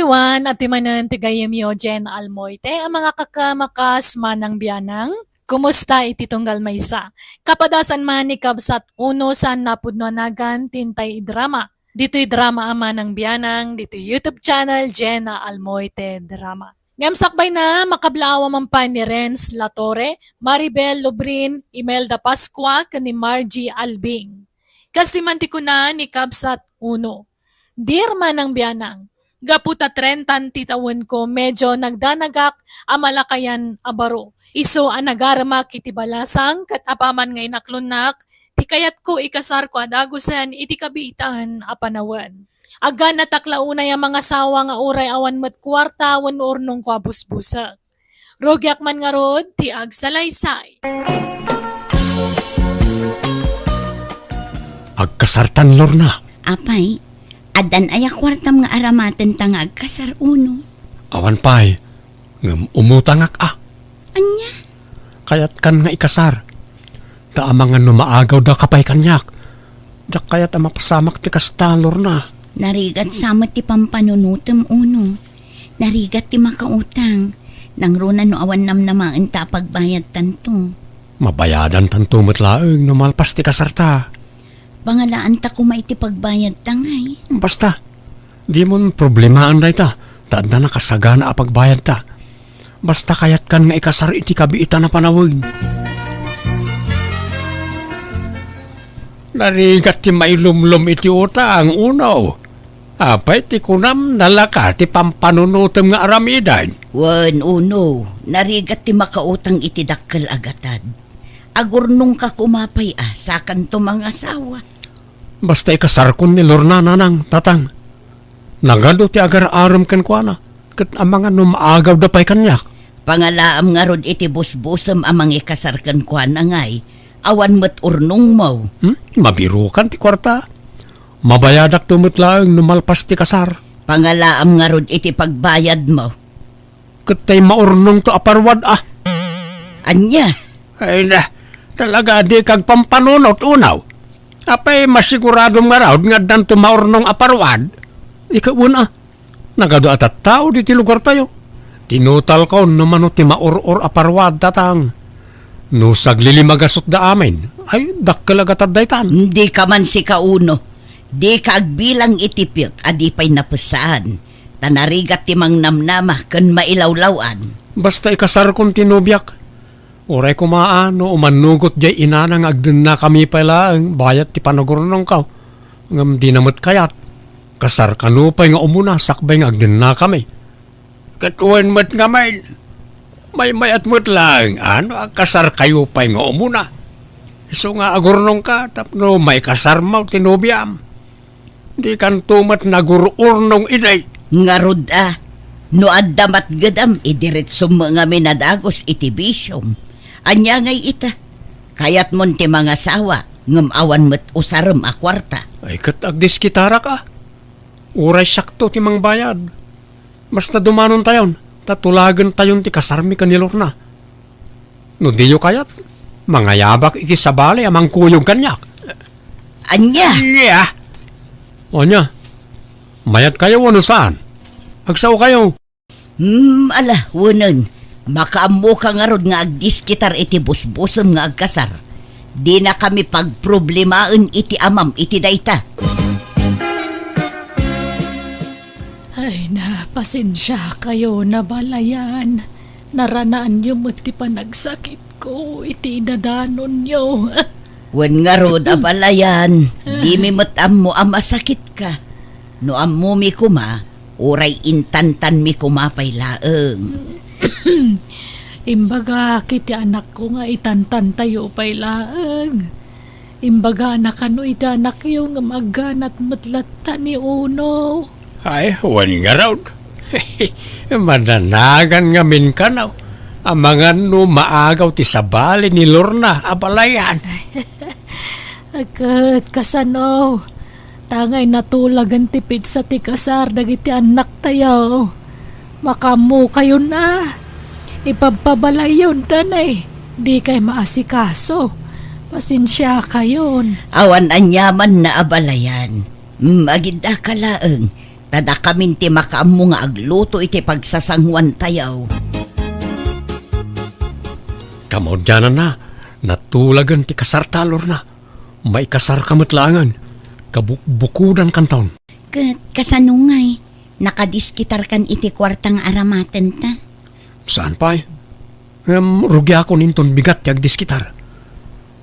everyone, at timanan tigayam yo Jen Almoite, ang mga kakamakas manang biyanang. Kumusta iti tunggal maysa? Kapadasan man ni kabsat uno sa napudnonagan tintay drama. Dito'y drama ama ng biyanang, dito'y YouTube channel Jenna Almoite Drama. Ngamsakbay na makablaawa man pa ni Renz Latore, Maribel Lubrin, Imelda Pascua, ni Margie Albing. Kastimanti ko na ni kabsat uno. Dear manang biyanang, gaputa 30 titawan ko medyo nagdanagak amalakayan abaro. Iso anagarama kiti balasang kat apaman ngay naklunak, ti kayat ko ikasar ko adagusan iti kabiitan apanawan. Aga nataklauna yung mga sawa nga uray awan mat kwarta wan urnong kwa busbusak. Rogyak man nga rod, ti agsalaysay. Agkasartan, Lorna. Apay, adan aya kwartam nga aramaten ta nga agkasar uno. Awan pa'y, ngam umutangak Anya? Kayat kan nga ikasar. Da amangan no maagaw da kapay kanyak. Da kayat mapasamak ti kasta, Lorna. Narigat samat ti pampanunutem uno. Narigat ti makautang. Nang runa no awan namnamaan ta pagbayad tanto. Mabayadan tanto matlaeng no malpas ti kasarta. Pangalaan ta kumaiti pagbayad tangay. Basta, di mon problemaan da ita. Daan na nakasagana a pagbayad ta. Basta kayat kan nga ikasar iti kabiitan na panawin. Narigat ti mailumlum iti utang unaw. Apay ti kunam nalaka ti pampanunutem nga aramidan. Wan uno, narigat ti makautang iti dakkel agatad. Agurnong ka kumapay sakan to mga asawa. Basta ikasar kun ni Lorna nanang tatang. Nagado ti agar aram ken kuana. Ket amangan no maagaw da pay kanyak. Pangalaam nga rod iti busbusem amang ikasarkan kwa na ngay. Awan met urnong mo. Mabirukan ti kwarta. Mabayadak tumutlaeng no malpas ti kasar. Pangalaam nga rod iti pagbayad mo. Ket tay maurnong to aparwad Anya? Ay na, talaga di kag pampanunot unaw. Apay masiguradong marawd nga dan to maurnong aparwad. Ikaw una, nagado atat tao di ti lugar tayo. Tinutal ko naman ti mauror aparwad tatang. No saglilimagasot da amin, ay dakkalagatad daytan. Hindi ka man si kauno. Di ka agbilang itipik adi pa'y napusaan. Tanarigat ti mang namnama kan mailawlawan. Basta ikasar kong tinubyak. Uray kumaano umanugot jay inanang agdun na kami pala ang bayat ti panagurnong ka. Ngam di namot kayat. Kasar kanupay nga umuna sakbay nga agdun na kami. Katuan mat nga may at mo't lang, kasar kayo pa'y nga umuna. So nga agurnong ka, tapno may kasar mo, tinubiam. Di kan tumat nagururnong inay. Nga rod no addamat gadam, idiretso mga minadagos iti bisyom. Anya ngay ita, kayat mon ti mga sawa, ngam awan met usarem a kwarta. Ay kat agdis kitara ka. Uray sakto ti mang bayad. Basta dumanon tayon, tatulagan tayon ti kasarmi kanilor na. No diyo kayat, mangayabak iti sabali amang kuyog kanyak. Anya? Yeah. O nya, mayat kayo ano saan? Agsaw kayo. Ala, wunan. Makaammo ka nga rod nga agdiskitar iti busbusem nga agkasar. Di na kami pagproblemaen iti amam iti dayta. Ay na, pasensya kayo na balayan. Naranaan nyo mo't ti panagsakit ko, iti dadanon nyo. Wen nga rod abalayan, di mi matam mo masakit ka. No ammo mi kuma, uray intantan mi kumapay laeng. Imbaga, kiti anak ko nga itantan tayo pay laeng. Imbaga, anak ano iti anak yung maganat matlata ni Uno. Ay, wan nga raw. Mananagan nga min ka na. Amangan no maagaw ti sabali ni Lorna, abalayan. Agad, kasano. Tangay natulagan tipid sa tikasar, dagiti anak tayo. Makamu kayo na. Ipagpabalay yun, tanay. Di kay maasikaso. Pasensya kayon. Awan anyaman na abalayan. Magida ka laeng. Tada kamin ti makaammo nga agluto iti pagsasangwan tayaw. Kamodyanan na, natulagan ti kasartalor na. May kasar kamatlangan, kabukbukudan kantaon. Kasanungay, nakadiskitar kan iti kwartang aramaten ta. Saan pa eh? Rugi ako ninton bigat ti agdiskitar.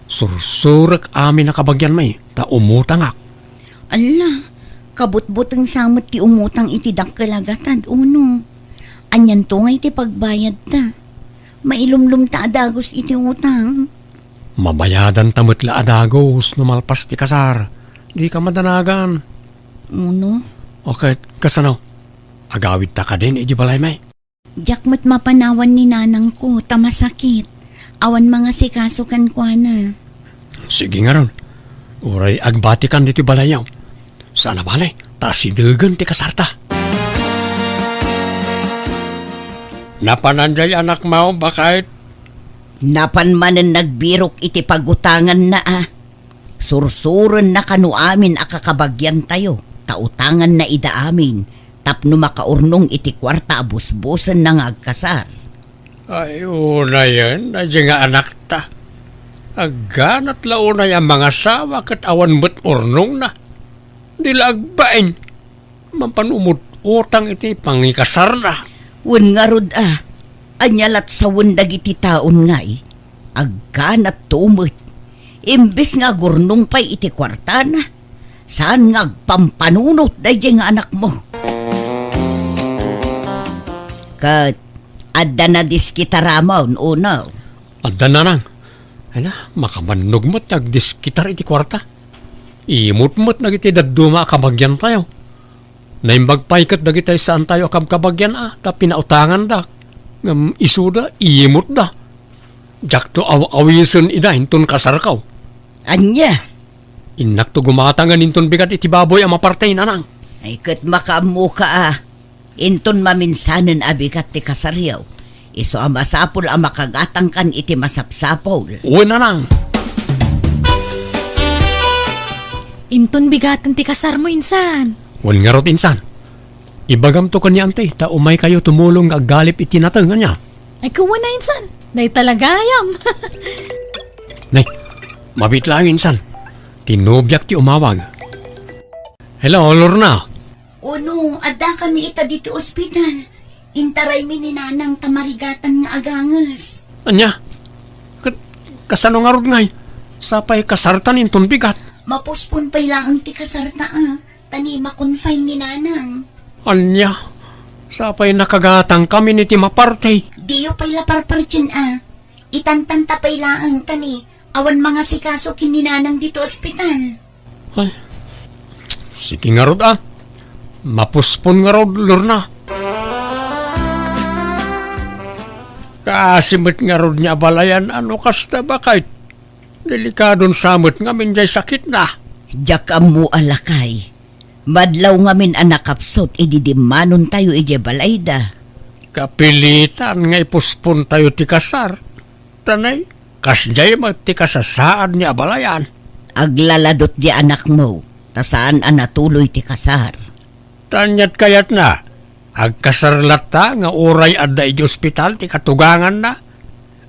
Sursurak amin na kabagyan may, ta umutang ak. Ala, kabutbutang samot ti umutang iti dakkalagatan, uno. Anyan to nga iti pagbayad ta. Mailumlum ta adagos iti utang. Mabayadan tamatla adagos no malpas ti kasar. Di ka madanagan. Uno? Okay, kasano? Agawid ta ka din, iji balay may. Jakmat mapanawan ni nanang ko, tamasakit. Awan mga sikasukan ko na. Sige nga ron. Uray agbatikan diti balayaw. Sana balay, ta sidegan ti kasarta. Napananday anak mo, bakit? Napanmanan nagbirok iti pagutangan na Sursuron na kanu amin akakabagyan tayo. Tautangan na ida amin. Tapno makaurnong iti kwarta abusbusan na nga agkasar. Ay, una yan. Nadya nga anak ta. Agganat launay ang mga sawa kat awan mo't urnong na. Dila agbain. Mampanumot utang iti pangikasar na. Wen nga rod anyalat sa wendag iti taon ngay. Agganat tumot. Imbis nga gurnong pa'y iti kwarta na. Saan nga agpampanunot dahi nga anak mo? Kat, adda na diskitaramon, uno. Adda na nang. Ay na, makamannog mo't agdiskitar iti kwarta. Imot-mot na iti daduma kabagyan tayo. Naimbagpaikat na kitay saan tayo kabagyan ta pinautangan da. Isuda, imot da. Jak to awisan ida, hintun kasar kaw. Anya? Inak to gumatangan hintun bigat iti baboy ang mapartay na nang. Ay kat makaamu ka Inton maminsanan abigat ti kasaryaw. Iso ang masapol ang makagatang kan iti masapsapol. Uy na nang. Inton bigatan ti kasar mo insan. Uy nga rot insan. Ibagam to kanya ante, ta umay kayo tumulong aggalip iti natangan niya. Ay kuwan na insan. Day talagayam. Nay, mabit lang insan. Tinubyak ti umawag. Hello, Lorna. Uno, adda kami ita dito ospital. Intaray mi ni nanang tamarigatan nga agangas. Anya? Kasano nga rod ngay? Sapay kasartan inton bigat. Mapuspon pa'y laang ti kasarta Tani makonfine ni nanang. Anya? Sapay nakagatang kami ni ti mapartay. Diyo pa'y laparparchin Itantanta pa'y laang tani. Awan mga sikaso kin ni nanang dito ospital. Ay, sige nga rod Mapuspon nga rod, Lorna. Kasimit nga rod niya balayan, ano kasta ba kahit delikadon samot nga min jay sakit na. Diyak amu alakay. Madlaw nga min anakapsot, ididimanon tayo ije balayda. Kapilitan nga ipuspon tayo ti kasar. Tanay, kasjay ti kasasaan niya balayan. Aglaladot di anak mo, tasaan natuloy ti kasar. Tanyat kayat na, agkasarlat ta nga uray adda iti ospital ti katugangan na.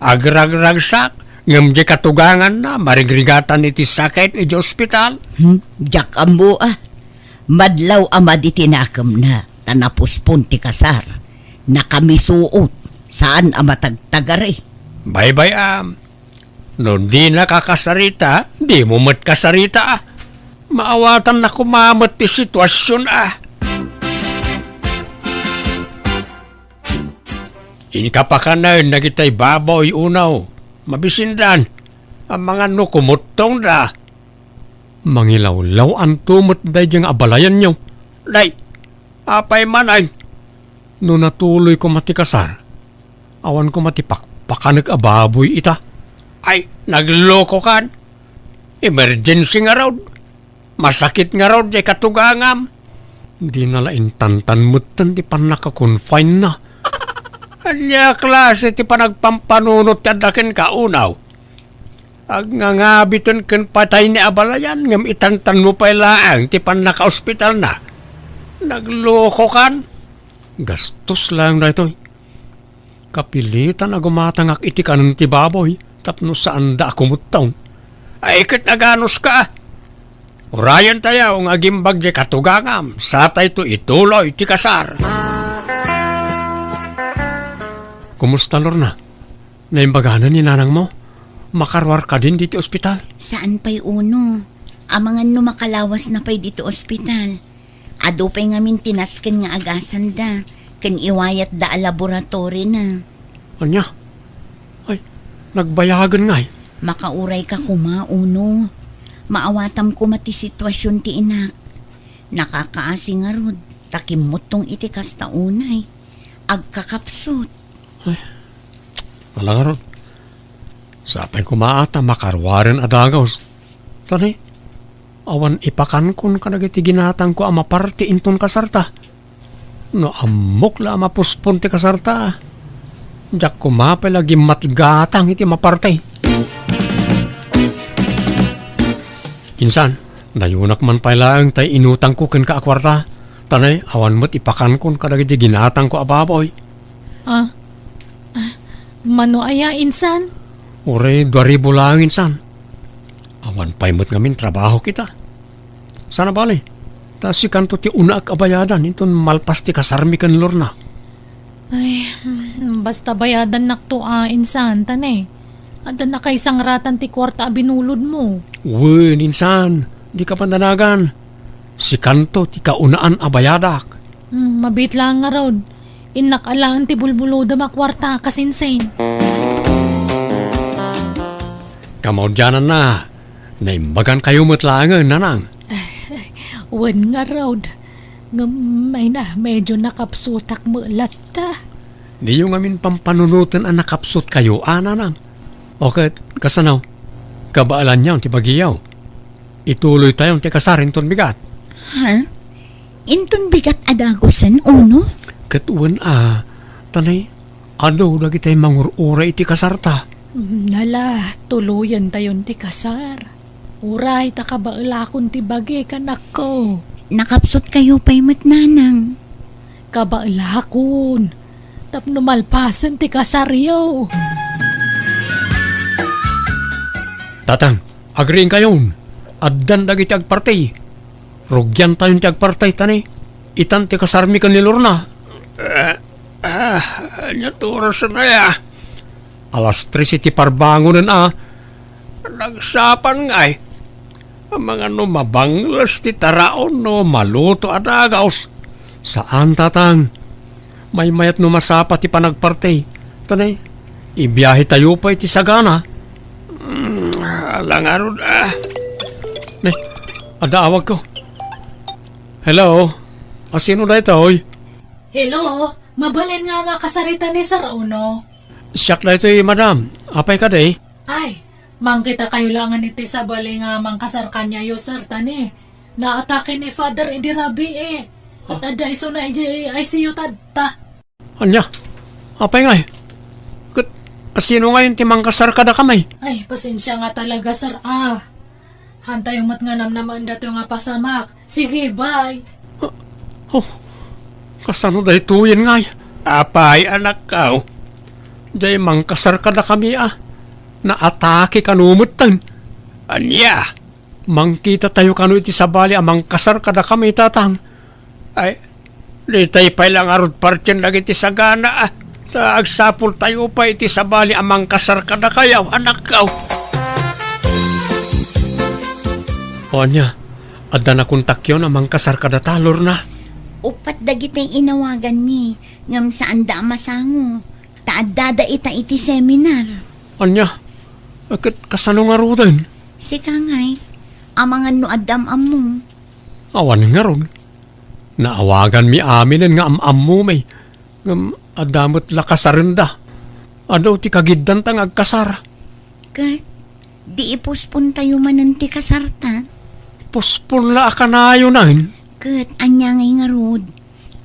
Agragragsak, ngam di katugangan na, marigrigatan iti sakit iti ospital. Diyak amu Madlaw amadi tinakam na, tanapuspon ti kasar. Nakamisuot, saan amatagtagari. Bye-bye Noon di nakakasarita, di mo matkasarita Maawatan na kumamat ti sitwasyon Inkapakanan na kita'y baboy unaw. Mabisindan. Ang mga nukumutong da. Mangilawlaw ang tumot day diyang abalayan niyo. Day, apay manay. No natuloy ko matikasar. Awan ko matipakpakanag ababoy ita. Ay, nagloko kan. Emergency nga raw. Masakit nga raw di katugangam. Di nalain tantan-mutan di pa nakakonfine na. Kanya klase ti panagpampanunot kadakin kaunaw. Ag nga ngabiton ken patay ni abalayan ngam itantan mo pa ilaang ti pan naka-ospital na. Nagloko kan? Gastos lang na ito. Kapilitan na gumatangak iti kanon ti baboy, tapno saan da ako mutong. Ay ikit naganos ka. Urayan tayo ang agimbag di katugangam, satay to ituloy ti kasar. Kumusta, Lorna? Naimbaganan ni nanang mo? Makarwar ka din dito ospital? Saan pa'y uno? Amangan no makalawas na pa'y dito ospital. Ado pa'y ngamin tinasken nga agasan da. Ken iwayat da a laboratory na. Anya? Ay, nagbayagan nga eh. Makauray ka kuma, uno. Maawatam ko mati sitwasyon ti inak. Nakakaasi nga rod. Takimot tong iti kasta unay. Agkakapsot. Wala nga ron. Sapay kumaata makarwaran adagaws. Tanay, awan ipakan kun kadagiti ginatang ko ama parte inton kasarta. No amok la mapuspon ti kasarta. Diyak kumapay lagi matgatang iti maparte. Insan, nayunak man pala ang tay inutang ko ken kaakwarta. Tanay, awan mo't ipakan kun kadagiti ginatang ko ababoy. Mano aya, insan? Ore, 2,000 lang insan. Awan pa'y mo't ngamin trabaho kita. Sana bali. Ta si kanto ti una ak abayadan. Inton malpas ti kasarmi kan Lorna. Ay, basta bayadan nakto insan, tanay. Ada na kay sangratan ti kwarta binulod mo. Wen, insan. Di ka pandanagan. Si kanto ti kaunaan abayadak. Mabit lang nga rod. Inakalaan ti bulbulo da makwarta kasinsain. Kamaudyanan na. Naimbagan kayo matlangan, nanang. Wen nga rod. May na, medyo nakapsutak mo lata. Di yung amin pampanunutan ang nakapsut kayo, nanang. Okay, kasanaw. Kabaalan niya ti bagiyaw. Ituloy tayong ti kasarin ton bigat. Ha? Inton bigat adagosan, uno? Katuan tanay, ado lagi tayo mangurura iti kasarta. Nala, tuluyan tayon ti kasar. Uray, takabailakon ti bagi kanak ko. Nakapsot kayo pa'y matnanang. Kabailakon. Tapno malpasan ti kasaryo. Tatang, agreeing kayon. Addan dagi ti agpartay. Rugyan tayon ti agpartay, tanay. Itan ti kasarmi kan ni Lorna. Oras na ya. Alas 3 iti parbangonan Nagsapan nga eh. Ang mga no mabanglas ti taraon no maluto adagaos. Saan tatang? May mayat no masapa ti panagpartay. Tanay, ibiyahe tayo pa iti sagana. Alangarod Ne, adaawag ko. Hello? Sino na ito, oy? Hello, mabalin nga makasarita ni Sir Uno. Siyak na ito, madam. Apay ka day? Ay, mangkita kayo langan iti sa bali nga mangkasar kanya yo sir tani. Naatake ni Father hindi rabi At ada iso na ICU tadta. Anya? Apay nga Sino ngayon ti mangkasar kada kamay? Ay, pasensya nga talaga sir Hantay umat nga namnaman dato nga pasamak. Sige, bye. Kasano dahi tuyin nga Apay anak ka Day mangkasar kada kami Naatake kanumutan. Anya? Mangkita tayo kanu iti sabali mangkasar kada kami tatang. Ay, litay pa lang arod partyan lagi iti sagana Agsapul tayo pa iti sabali mangkasar kada kayaw anak ka. O anya, adda na kontak yun mangkasar kada talor na. Upat dagitay inawagan mi. Ngam saan da masango. Taadada ita iti seminar. Anya, kasano nga rudan? Si Kangay, amangan no adam ammo. Awan nga ron. Naawagan mi aminen nga am mo may. Ngam adamot lakasarenda. Ado ti kagiddan tang agkasar. Kat, di ipuspon tayo mananti kasarta. Puspon la akanayo nahin. Kat, anya ngay nga rod.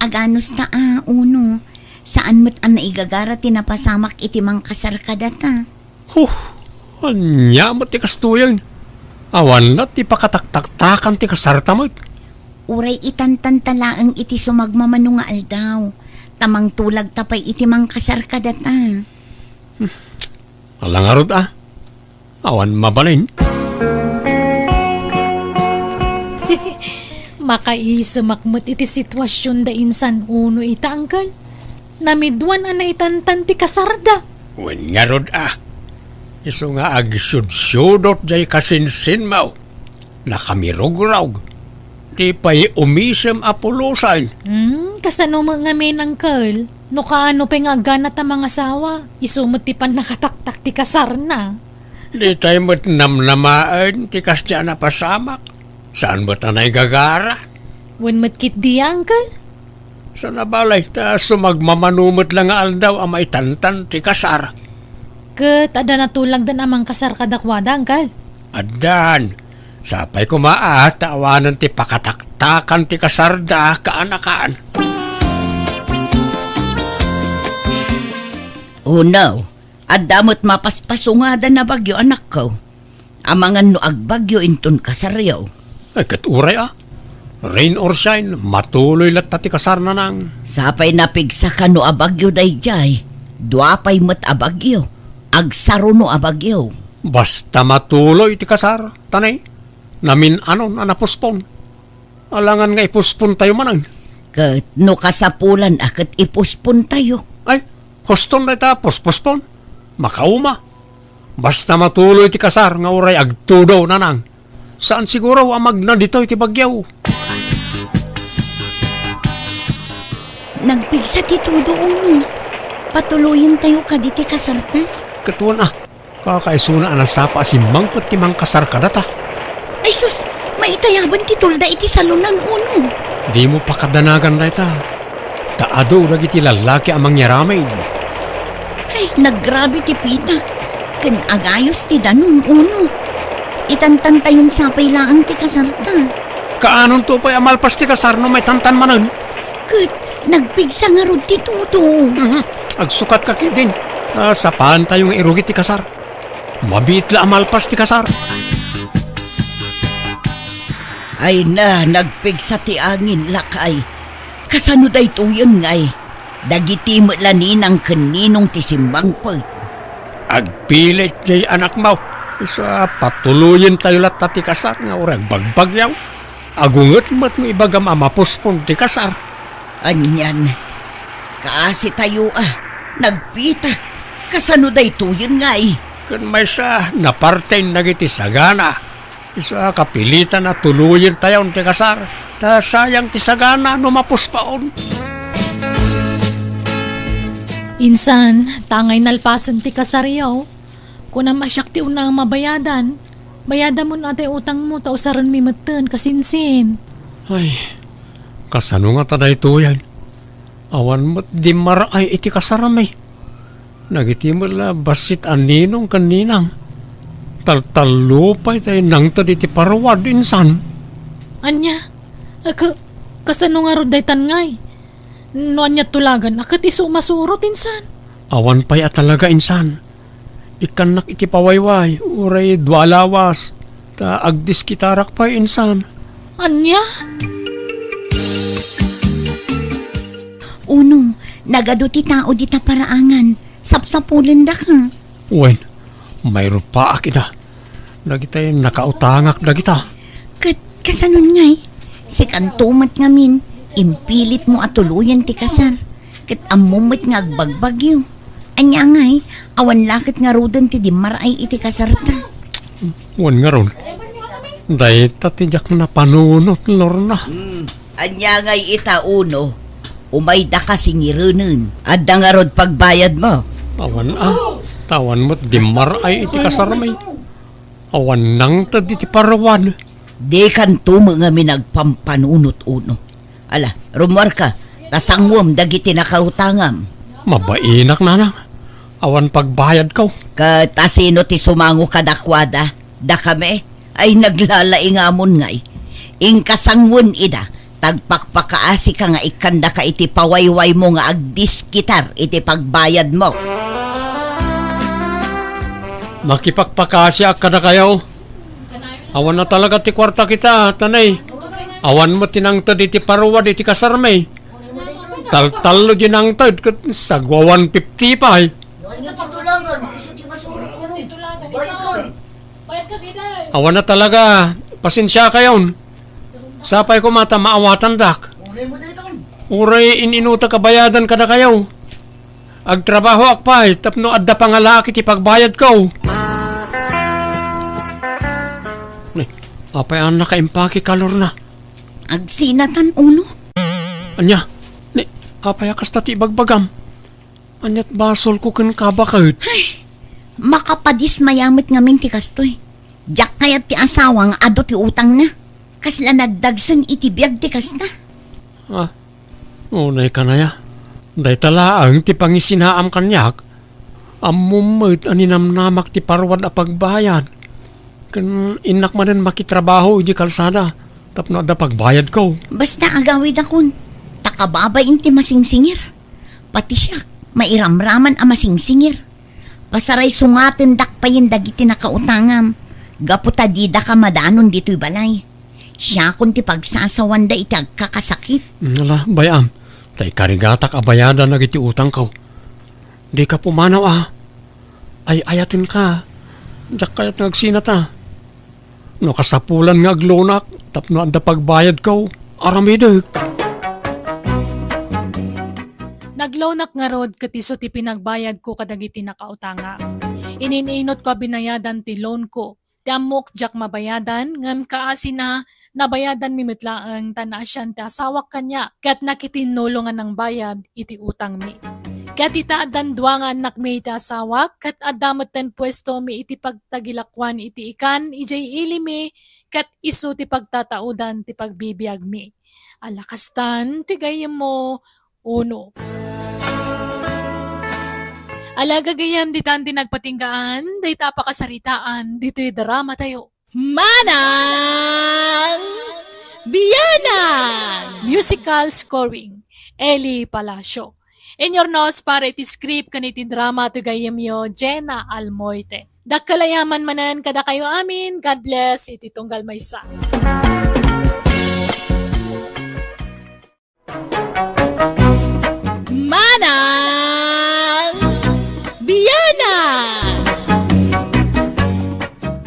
Aganos ta uno. Saan mo't ang naigagara tinapasamak iti mang kasar ka data. Anya mo ti kastuyan. Awan na ti pakataktaktakan ti kasarta mo. Uray itantantalaang iti sumagmamano nga aldaw. Tamang tulag tapay iti mang kasar ka data. Alangarod awan mabalin. Makaisamakmat iti sitwasyon da insan uno ita angkal. Namidwan na itantan ti kasarda. Wen nga rod Iso nga agsyud-syudot jay kasinsin mo. Nakamirog-rog. Di pa'y umisem apulusan. Kasano mo nga men angkal? No kaano pa nga ganat ang mga asawa. Isumot ti pan nakataktak ti kasar na. Di tayo mo't namnamaan ti kasya na pasamak. Saan mo tanay gagara? Wen matkit di angkal? Sa nabalay ta sumagmamanumot lang nga aldaw ang maitantan ti kasar. Ket ada natulag dan amang kasar kadakwada angkal. Adan, sapay tawanan ti pakataktakan ti kasarda kaanakaan. Oh no, adamot mapaspasungada na bagyo anak ko. Amangan no agbagyo inton kasaryaw. Ay kat uray Rain or shine, matuloy lat ti kasar na nang. Sapay napigsa ka no abagyo dayjay. Duapay met abagyo. Agsaro no abagyo. Basta matuloy ti kasar, tanay. Namin na napuspon. Alangan nga ipuspon tayo manang. Ket no kasapulan aket ipuspon tayo. Ay, hoston na ta, puspon. Makauma. Basta matuloy ti kasar, nga uray agtudaw na nang. Saan siguro amag na dito iti bagyaw? Nagpigsa ti todo uno. Patuloyin tayo kaditi kasarta. Katuan kakaisuna anasapa si mangpet ti mang kasar ka data. Ay sus, maitayaban ti tulda iti salunan uno. Di mo pakadanagan na ita. Taado lagi ti lalaki amang yaramay. Ay, naggrabe ti pitak. Ken agayos ti danong uno. Itantan tayon sapay laang ti kasarta. Kaanon to pa'y amalpas ti kasar no may tantan manan? Ket, nagpigsa nga rod ti todo. Agsukat ka din. Sapaan tayong irugit ti kasar. Mabitla amalpas ti kasar. Ay na, nagpigsa ti angin lakay. Kasano day tuyon ngay. Dagiti mo laninang kaninong ti simbangpag. Agpilit jay anak mo. Isa patuloyin tayo lat ti kasar nga urag bagbagyaw. Agunget mo't mo ibagam amapuspon ti kasar. Anyan, kaasi tayo nagpitak. Kasano day tuyon ngay. Kun may sa naparte nagiti sagana. Isa kapilitan na tuluyin tayo ti kasar. Ta sayang ti sagana no mapuspaon. Insan, tangay nalpasan ti kasaryaw. Kung na masyak ti unang mabayadan, bayadan mo na utang mo, tausaran mi matan, kasinsin. Ay, kasano nga taday tuyan? Awan mo't di maray iti kasaramay. Nagiti mo la basit aninong kaninang. Taltalupay tayo nang tadi ti parawad insan. Anya, kasano nga rod day tangay? No anya tulagan, akat iso masurot insan. Awan pa'y talaga insan. Ikanak iti pawayway, uray dwalawas. Ta agdis kitarak pa'y insan. Anya? Uno, nagado ti tao di ta paraangan. Sapsapulen da ka. Wen, mayroon pa akita. Dagitay nakautangak dagita. Kasanon ngay. Si kantumat ngamin, impilit mo atuluyan ti kasar. Kat amumat nga agbagbagyo. Anya ngay, awan lakit nga rudan ti dimaray iti kasarta. Wen nga ron. Day tatijak na panunot, Lorna. Anya ngay ita uno. Umay da ka singirunan. Adda nga rod pagbayad mo. Awan tawan mo't dimaray iti kasaramay. Awan nang tadi ti parawan. Di kanto mga minagpampanunot uno. Ala, rumor ka, tasangwam dagiti nakautangam. Mabainak nanang. Awan pagbayad ko. Katasino ti sumango kadakwada, da kami ay naglalaingamon ngay. Ing kasangwon ida, tagpakpakaasi ka nga ikanda ka iti pawayway mo nga agdiskitar iti pagbayad mo. Makipagpakasya ka na kayo. Awan na talaga ti kwarta kita, tanay. Awan mo tinangtad iti paruwad iti kasarmay. Tal-talo dinangtad kat sagwa 150 pa eh. Awan na talaga. Pasensya kayon. Sapay ko mata maawatan dak. Uray ininuta kabayadan kada kayo. Agtrabaho akpay tapno adda pangalaki ti pagbayad ko. Apay ang nakaimpake kalor na. Agsinatan uno. Anya, ni, apay akas tati bagbagam. Anyat basol ko kan kabakit. Makapadis mayamit ngamin ti kastoy. Diyak kayat ti asawang ado ti utang na. Kasla nagdagsan iti biyag ti kasta. Unay ka na ya. Day talaang ti pangisinaam kanyak. Amumit aninamnamak ti parwad a pagbayad. Kan inak manan makitrabaho iti kalsada. Tapno da pagbayad ko. Basta agawid akon. Takababain ti masingsingir. Pati siya, mairamraman a masingsingir. Pasaray sungatin dakpayin dagiti nakautangam. Gaputa di da ka madanon dito'y balay. Siya kun ti pagsasawan da iti agkakasakit. Nala, bayam. Tay karigatak abayadan na iti utang ko. Di ka pumanaw Ay ayatin ka. Diyak kaya't nagsinata. No kasapulan nga aglonak, tapno anda pagbayad ko, aramidek. Naglonak nga rod katiso ti pinagbayad ko kadagiti nakautanga. Inininot ko binayadan ti loan ko. Ti amok jak mabayadan, ngam kaasi na nabayadan mimitlaang tanasyan ti asawak kanya, kat nakitinulungan ng bayad iti utang mi. Kat itaadan duangan anak mi iti asawak, kat adamot ten pwesto mi iti pagtagilakwan iti ikan, ijay ili mi, kat isu ti pagtataudan ti pagbibiyag mi. Alakastan, ti gayem mo, uno. Alaga gayam ditan di nagpatinggaan, day tapakasaritaan, dito'y drama tayo. Manang Biyanang! Musical scoring, Eli Palacio. In your nose para iti script kaniti drama to gayam yo, Jenna Almoite. Dakkalayaman manan kada kayo amin, God bless, iti tunggal maysa. Manang Biyanang!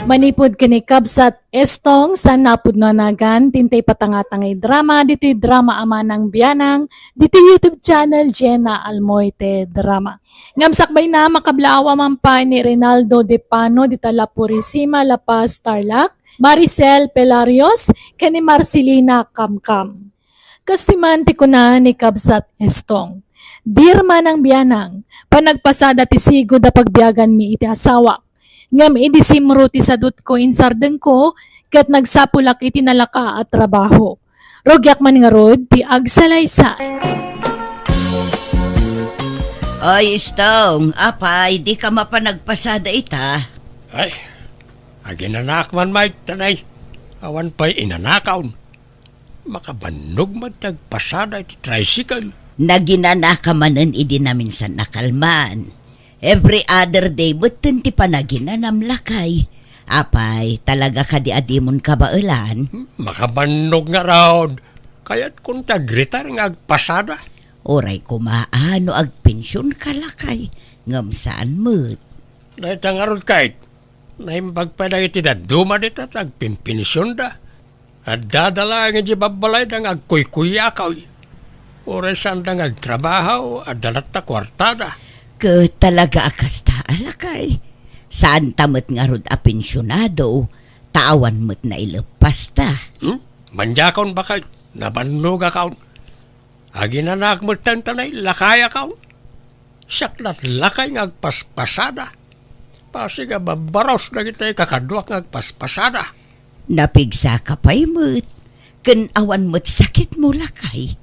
Manipod kini kabsat estong sa napudnonagan tintay patangatangay drama dito'y drama ama ng biyanang dito YouTube channel Jenna Almoite Drama. Ngamsakbay na makablaawa man pa ni Rinaldo De Pano di tala Purisima La Paz Tarlac, Maricel Pelarios kani Marcelina Kamkam. Kastiman ti kuna ni kabsat estong. Dirma ng biyanang panagpasada ti sigo da pagbiyagan mi iti asawa. Ngam idisimro ti sadot ko insardeng ko, kat nagsapulak iti nalaka at trabaho. Rogyak man nga rod, ti agsalaysay. Oy, Stong, apay, di ka mapanagpasada ita. Ay, aginanak man Mike tanay. Awan pa'y inanakaon. Makabanog man tagpasada iti tricycle. Naginanaka manen idi namin sa nakalman. Every other day, butin ti panaginanam lakay. Apay, talaga ka di adimon kabailan. Makabanog nga raod. Kaya't kung tagritar nga agpasada. Oray kumaano agpensyon ka lakay. Ngam saan mo't. Dahil tangarod kahit. Naimbag pa na iti daduma dito at agpimpinisyon da. At dadala nga di babalay na agkuy-kuya ka. Oray saan na agtrabaho at dalat ta kwartada. Talaga akas ta alakay. Saan tamot nga rod a pensyonado, tawan mo't na ilepas ta. Manjakon ba kayo? Nabannog akaw. Aginanak mo't tantanay, lakay akaw. Saklat lakay nga agpaspasada. Pasiga babaros na kita'y kakadwak nga agpaspasada. Napigsa ka pa'y mo't. Kanawan mo't sakit mo lakay.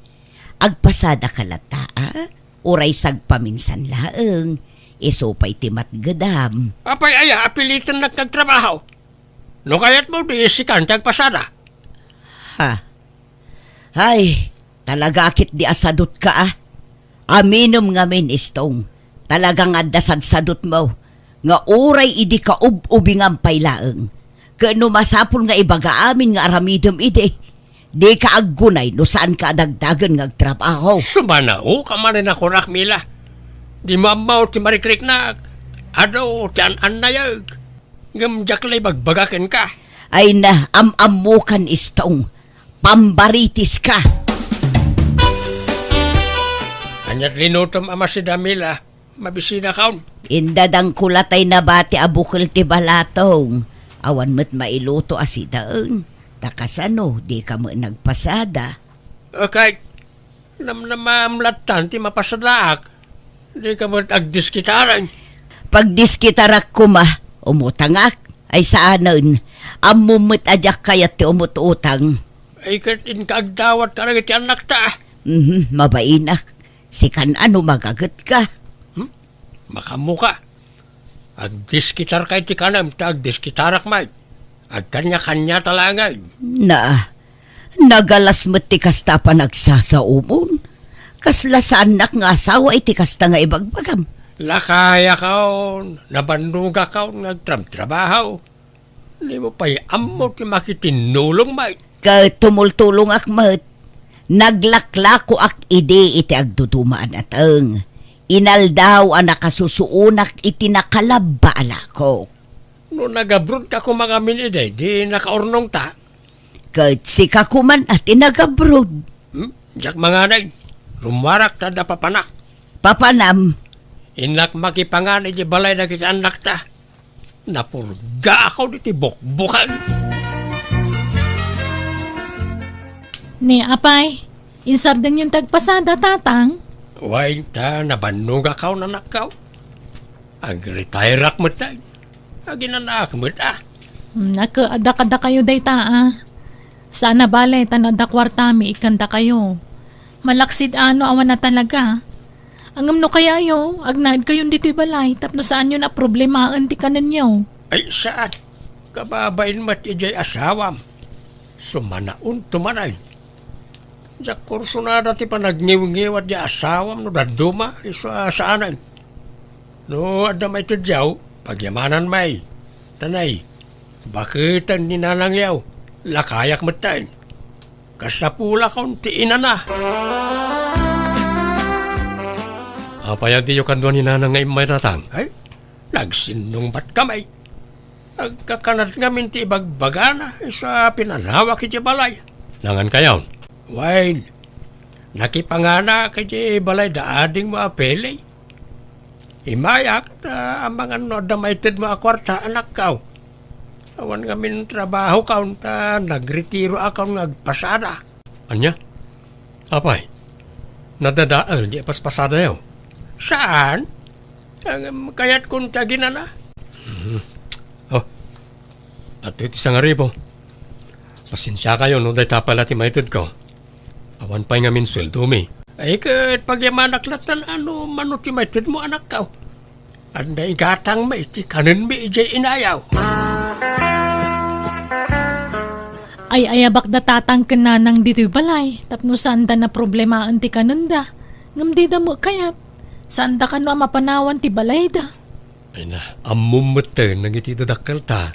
Agpasada ka lataa. Uray sagpaminsan laeng, isupay timat gadam. Apay aya, apilitan nagtagtrabaho. No kaya't mo di isikan tagpasada. Ha? Ay, talaga akit di asadot ka Aminom nga min istong, talagang adasad-sadot mo. Nga uray idi ka ubing ang paylaeng. Kano masapul nga ibaga amin nga aramidom ide. Di ka aggunay no saan ka dagdagan ng trabaho. Sumanao ka man rin ako Mila. Di mamaw ti marikrik na. Ado, tiyan anayag. Gamjaklay bagbagakin ka. Ay na, amamukan istong. Pambaritis ka. Anyat linutom ama si Damila. Mabisina kaon. Indadang kulatay na bati abukil ti balatong. Awan mo't mailuto asidaeng. Takasano, di ka mo nagpasada. Okay. Namamlatan ti mapasadaak. Di ka mo agdiskitaran. Pag diskitarak ko umutangak. Ay saanon, amumut ajak kayat ti umututang. Ay katin kaagdawat ka rin ti anak ta. Mabainak. Sikan ano magagat ka. Makamuka. Agdiskitar kay ti kanam, agdiskitarak may. Agkanya-kanya talangay. Nagalas mo't ti kasta pa nagsasaumon. Kasla sa anak nga asawa iti kasta nga ibagbagam. Lakaya kaon, nabanduga kaon, nagtrabaho. Hindi mo pa'y amo ti makitinulong may. Tumultulong akmat. Naglaklako ak ide iti agdudumaan ateng. Inaldaw ang nakasusuunak iti nakalabbaala ko. No nagabrod ka ko mga minide, di nakaurnong ta. Kat si kakuman at inagabrod. Diyak mga nag, rumarak ta da papanak. Papanam. Inak makipangan iti balay na kita anak ta. Napurga ako diti bukbukan. Ni apay, insardan yung tagpasada tatang. Way ta, nabanuga kaw na nakaw. Ag-retire mo tayo. Aginanak mo ta. Nakaada kayo day ta. Sana balay tanada kwartami ikanda kayo. Malaksid ano awan na talaga. Angam no kaya yo, agnaid kayon dito'y balay, tapno saan yun na problemaan ti kanan nyo. Ay saan? Kababain mat ijay asawam. Sumanaun tumanay. Diyak kurso na dati pa nagngiw-ngiwat di asawam no daduma isa saanan. No adamay ti diyaw, pagyamanan may. Tanay, bakit ang ninanangyaw? Lakayak matay. Kasapula kaunti ina na. Apayag di yung kanduan ni nanang ngay may ratang. Ay, nagsinong ba't kamay? Nagkakanat nga minti ibagbagana sa pinanawak iti balay. Nangan kayaw. Wine, nakipangana kiti balay daading mo apelay. Imayak na ang mga no damaited mo akwarta anak kaw. Awan kami trabaho kaw ta nagretiro akaw nagpasada. Anya? Apay, nadadaal di paspasada yaw. Saan? Kaya't kung tagina na. Oh, at ito isang aribo. Pasensya kayo nung day tapalati maitod ko. Awan pa'y ngamin sweldo mi. Ay kat pagyamanak latan ano manuti maitod mo anak ka. Anday gatang may iti kanin mi ijay inayaw. Ay ayabak da tatang kananang dito'y balay, tapno saan da na problemaan ti kananda. Ngam di da mo kayat. Saan da ka no mapanawan ti balay da? Ay na, amumute nang iti dadakal ta.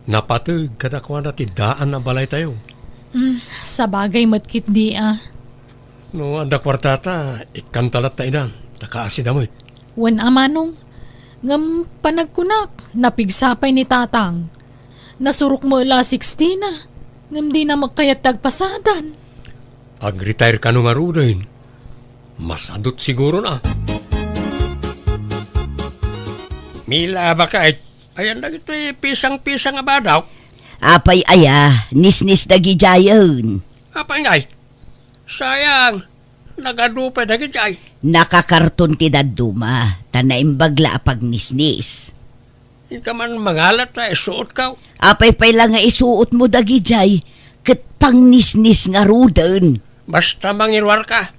Napatag kadakwa na ti daan na balay tayo. Sa bagay matkit di No, anda kwartata, ikantalat ta idan. Takaasid amoy. Wan amanong. Ngam panagkunak, napigsapay ni tatang. Nasurok mo ila 16 na. Ngam di na magkayat tagpasadan. Ag-retire ka nung arudahin. Masadot siguro na. Mila ba ka? Ayan na ito pisang-pisang ba daw? Apay aya, nisnis dagi jayon. Apa ngay? Sayang, nagadupay na gitay. Nakakarton ti daduma, tanaimbagla apag nisnis. Hindi ka man mangalat na isuot ka. Apay pay lang nga isuot mo dagi jay, kat pang nisnis nga rudan. Basta mangirwar ka.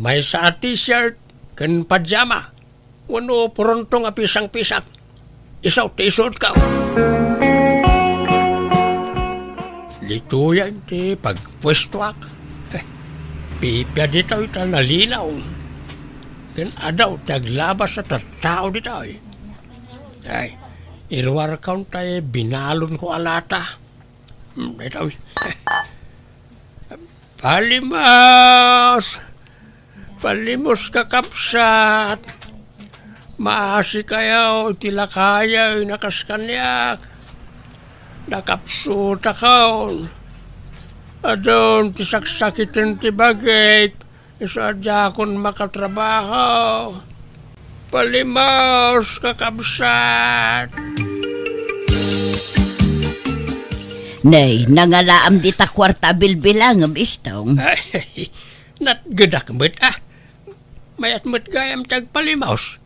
May sa t-shirt, kan pajama. Wano purontong pisang-pisang. Isaw ti isuot ka. Dito yan ti pagpwestuak. Pipya dito ito nalinaw. Kan adaw taglabas sa tatao dito. Ay, irwar kaun tayo binalon ko alata. Dito. Palimos! Palimos ka kapsat! Maasi kayaw, tila kaya, nakaskanyak. Nakapsuta kaon. Adon, tisaksakitin ti bagay. Isadya akong makatrabaho. Palimos ka kapsat! Nay, nangalaam di ta kwarta bilbilangam istong. Ay, natgadak mo't Mayat mo't gayam tag palimaos.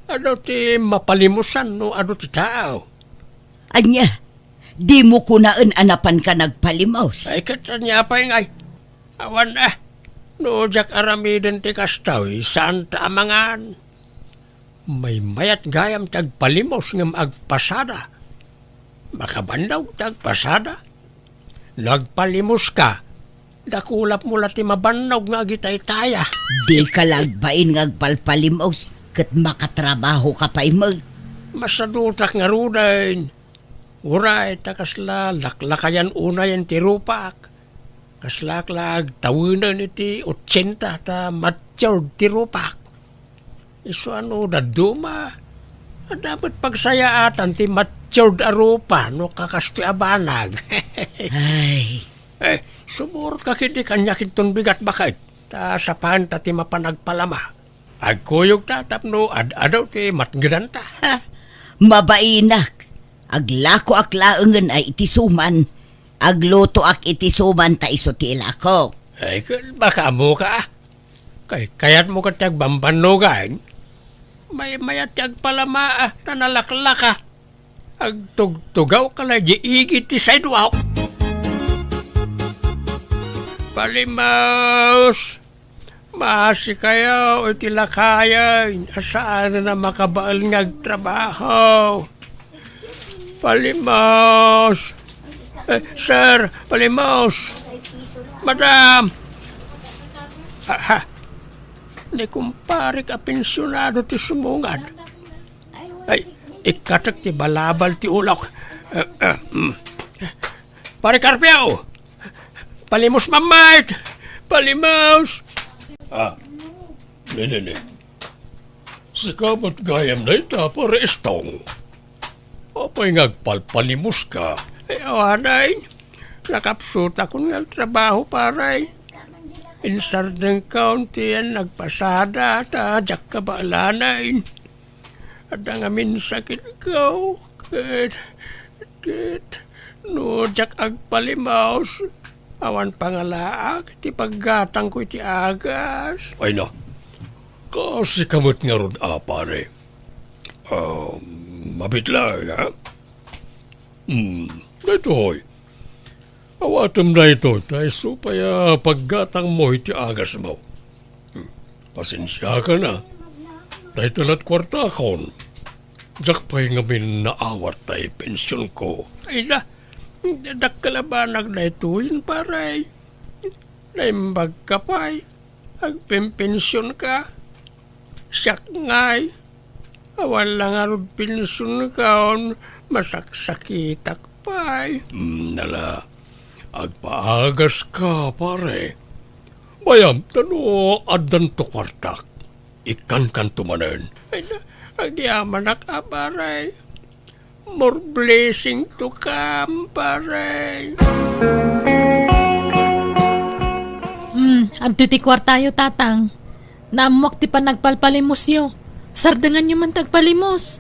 Ano ti mapalimusan no ano ti tao. Anya, di mo kunaan anapan ka nagpalimaos. Ay katanya pa yung ay. Awan no jak aramiden ti kastaw saan ta amangan. May mayat gayam tag palimos ngam agpasada. Makabandaw tag pasada. Nagpalimos ka. Dakulap mo lati mabandaw nga gitay-taya. Di ka lagbain ngagpalpalimaos kat makatrabaho ka pa imag. Masadutak nga rudain. Uray, takasla, laklakayan unayan ti rupak. Kaslaklag, tawinan iti 80 ta matyaw ti rupak. Iso ano, daduma. Dapat pagsayaatan ti matyaw da rupa, no kakasti abanag. Ay, Sumurot ka kiti kanyakin ton bigat bakit. Ta sapahan ta ti mapanagpalama. Agkuyog ta tapno adaw ti matgedanta. mabainak. Aglako ak laengen ay itisuman. Agluto ak itisuman ta iso ti ilako. Ay, baka mo ka. Kayat mo ka tiyag bambanugan. May mayat tiyag palama tanalaklaka. Agtugtugaw ka na iigit ti sidewalk. Palimaos! Maasi kayo o tilakayan. Asaan na makabaal ngagtrabaho. Palimaos! Sir, Palimaos! Madam! Ni kumpare ka pensyonado ti sumungad. Ay, ikatak ti balabal ti ulok. Pare Carpio! Palimos mamait! Palimos! Ne. Sikamat gayam na ita para istong. Apay ngagpalpalimos ka. Ay, awanay. Nakapsuta ko nga trabaho paray. Insardeng county yan nagpasada ta jak kabaalanain. At ang amin sakit ko. No jak agpalimaos. Awan pangalaak, ti paggatang ko iti agas. Ay na, kasi kamot nga ron pare. Mabitlang, ha? Ito hoy. Awatam na ito, tayo supaya paggatang mo iti agas mo. Pasensya ka na. Tayo talat kwarta akon. Jak pa'y ngamin naawat tayo pensyon ko. Ay na, dakalabanag na ituin paray. Naimbag ka pa'y. Agpimpensyon ka. Siyak ngay. Awan lang arod pensyon ka on. Masaksakitak pa'y. Nala, agpaagas ka, pare. Bayam, tano, adan to kwartak. Ikan kan tumanen. Ay na, agyaman na ka paray. More blessing to come, paray. Adto ti kwartayo tatang. Naamuak ti panagpalpalimos yo. Sardangan nyo man tagpalimos.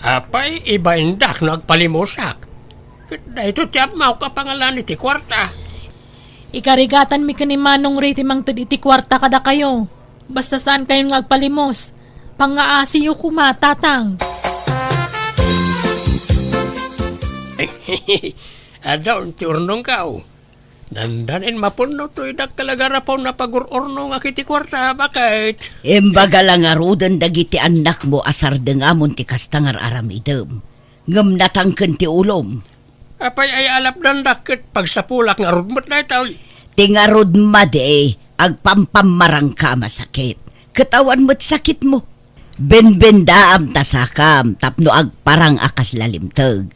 Apay, iba indak nagpalimusak. Dahito tiyap mau ka pangalan iti kwarta. Ikarigatan mi kanimanong riti mang tud iti kwarta kada kayo. Basta saan kayong agpalimos. Pangaasiyo kuma, tatang. Adaw, ti urnong kao. Nandanin mapuno to idak talaga rapaw na pag-urno nga kiti kwarta, bakit? Embaga lang arudan dagiti anak mo asar dengamon ti kastangar aramidem. Ngam natangken ti ulom. Apay ay alap dandakit pagsapulak nga rudmot na itaw. Tingarod made, agpampamarang ka masakit. Katawan mo't sakit mo. Benbendaam tasakam, tapno agparang akas lalimtag.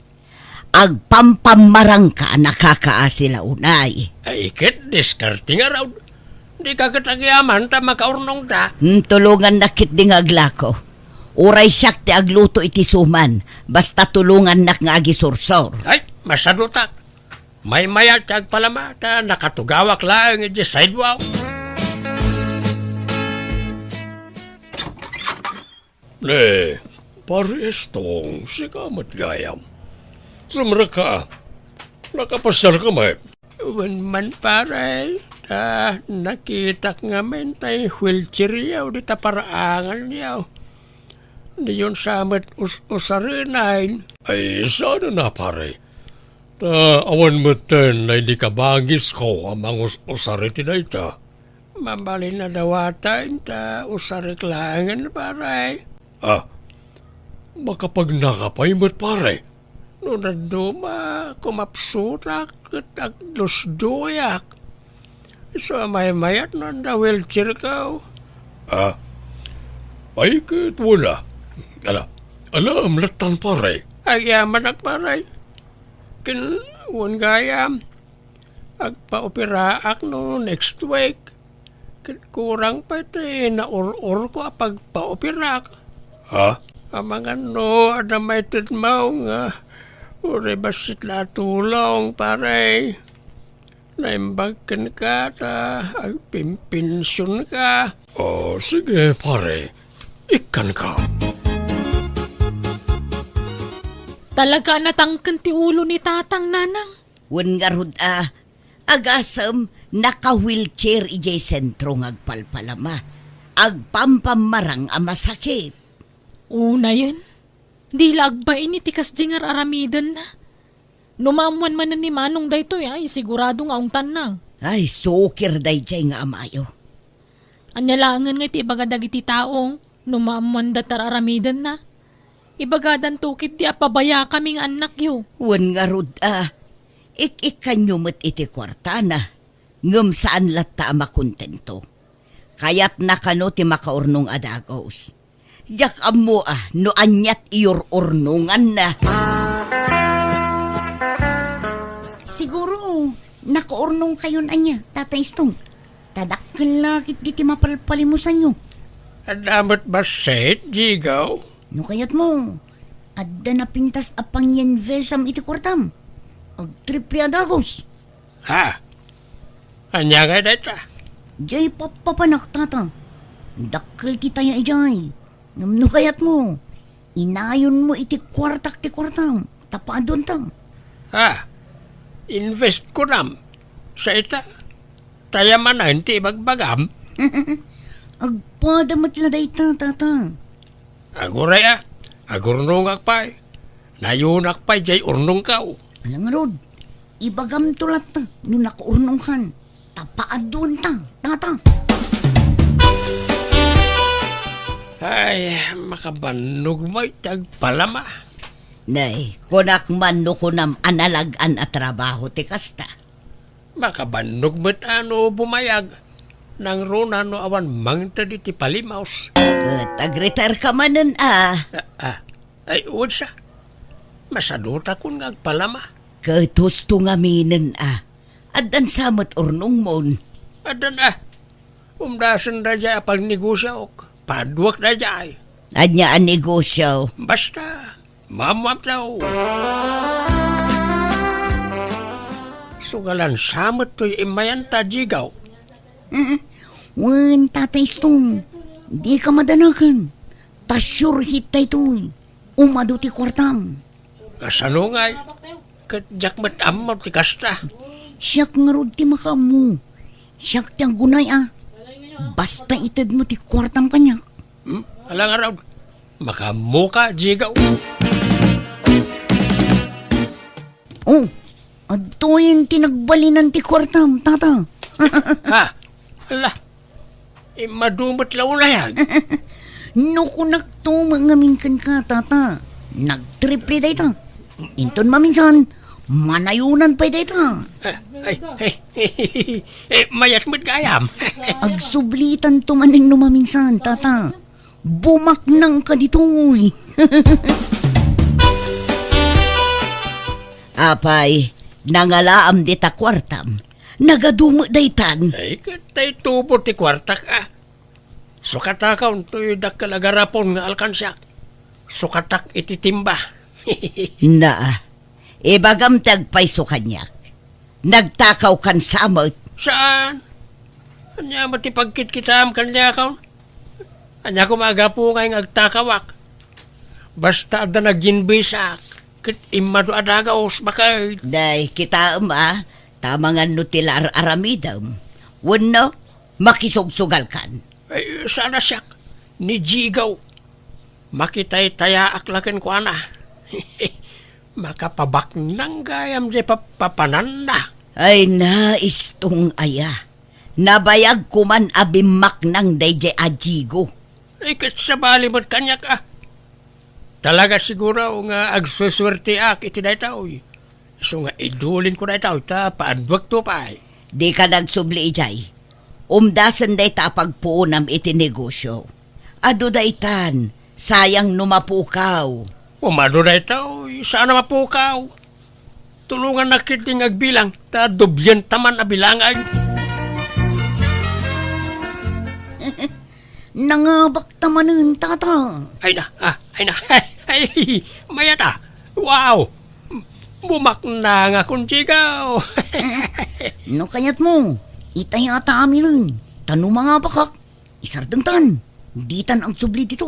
Agpampamarang ka nakakaasila unay. Ay, kit, diskarte nga raw. Di ka katagyaman ta makaurnong ta. Tulungan nakit ding aglako. Uray siyak ti agluto iti suman, basta tulungan nak nga agisursor. Ay, masadutak. May mayat kag palama ta nakatugawak lang iti sidewalk. Pares tong sikamat gayam. Sumra ka. Nakapasar ka may. Wan man pare. Nakita nga men tay wheelchair yaw di ta paraangan yaw. Di yun samat usarinain. Ay, sana na pare. Awan mo ten na hindi ka bangis ko amang usariti na ita. Mambali na dawatan ta usarik langan pare. Makapag nakapay mo't pare. No naduma kumapsutak at lusduyak. So may mayat na wheelchair ka. Ay kit wala. Alam latan pare. Agyaman ak pare. Kinun gayam. Agpa-opera ak no next week. Kurang pa ito na or ko apag pa-opera ak. Amang ano, adamited mo nga. Uri basit la tulong, pare. Naimbagkan ka, agpimpensyon ka. Sige, pare. Ikan ka. Talaga natangkan ti ulo ni tatang nanang. Wen nga rod agasam naka-wheelchair ijay sentro ngagpalpalama. Agpampamarang masakit. Una yun. Di lagbain ni tikas jingar aramidan na. Numamuan man na ni Manong dayto ay sigurado nga ungtan na. Ay, sukir day jay nga amayo. Anyalangan nga iti ibagadag iti tao. Numamuan datar aramidan na. Ibagadan tukit di apabaya kaming anak yo. Wen nga rod ik-ikanyo met iti kwarta na. Ngem saan lata makontento. Kayat nakano ti makaurnong adagos. Jak amo no anyat iyor urnungan na. Siguro, nakaurnong kayon anya, Tatay Stong. Tadakkel lakit di ti mapalpalimusan nyo. Adamot ba set, Jigaw? No kayat mo, adda na pintas apang yan vesam iti kwartam. Ag triple adagos. Anya nga dito? Jay papapanak, tata. Dakkel kita ya ijay. No kayat mo, inayon mo iti kwartak ti kwartam. Tapaadon ta. Invest ko nam. Sa ita. Tayaman na hindi bagbagam. Agpadamat la dayta, tata. Aguray agurnong akpay. Nayunak pa'y jay urnong kao. Alang nga rod, ibagam tulat ta, no nakaurnong kan. Tapaadon ta, tata. Ay, makabanog mo'y tagpalama. Nay, kunak man no kunam analagan at trabaho ti kasta. Makabanog mo't ano bumayag. Nang runa no awan mangta di ti palimaus. Tag-retire ka manen Ay, uwad siya. Masaduta kun nga agpalama. Katusto nga minen Adan samot urnong mon. Adan umdasan na dya apag negosyo ok. Padwak na dya ay. Anya ang negosyo. Basta, mamwap daw. Sugalan samot to'y imayan ta, Jigaw. Wan, Tatay Stong, di ka madanakan. Tasyur hitay to'y. Umado ti kwartam. Kasano nga'y, katjak matamot ti kasta. Siyak nga rod ti makamu. Siyak ti ang gunay Basta itad mo ti kwartam kanyak. Alang araw, makamuka, Jigaw. Adto yung tinagbalinan ti kwartam, tata. Ala, madumot law na yan. No kunak to mangaminkan ka, tata. Nagtriple day ta. Inton maminsan, manayunan pa day ta. Mayat mo't gayam. Agsublitan to maning numaminsan, tata. Bumaknang ka dito'y. Apay, nangalaam di ta kwartam. Nagadumo daytan. Ay, katay tubo ti kwarta ka. Sukatakaw to'y dakalagarapon nga alkansyak. Sukatak ititimba. Na, ibagam tagpayso kanyak. Nagtakaw kan samot. Saan? Anya matipagkit kita am kanya kaon? Anya ko magapo ngay agtakawak. Basta ada naginbisak. Kit imado adagaos bakay. Day, kita tamangan no tilar aramidam. Wano, makisugsugal kan. Ay, sana siyak. Ni Jigaw. Makitay taya aklaken ko ana. Makapabak nang gayam di papananda. Ay naistong aya. Nabayag kuman abimak ng dayjay ajigo. Ay, kat sa bali mo't kanya ka. Talaga siguro nga agsuswerte ak iti day tao. So nga idulin ko day tao ta paadwag to pa ay. Di ka nagsubli ijay. Umdasan day ta pagpuunam iti negosyo. Ado daytan, sayang numapukaw. Umado day tao, sana mapukaw. Tulungan na kiting agbilang, ta dubyan taman abilangan. Nangabak tamanin, tata. Ay na, ay, mayata. Wow! Bumak na nga kung sigaw. No kayat mo, itay ata amin nun. Tanong mga bakak, isardengtan. Ditan ang subli dito.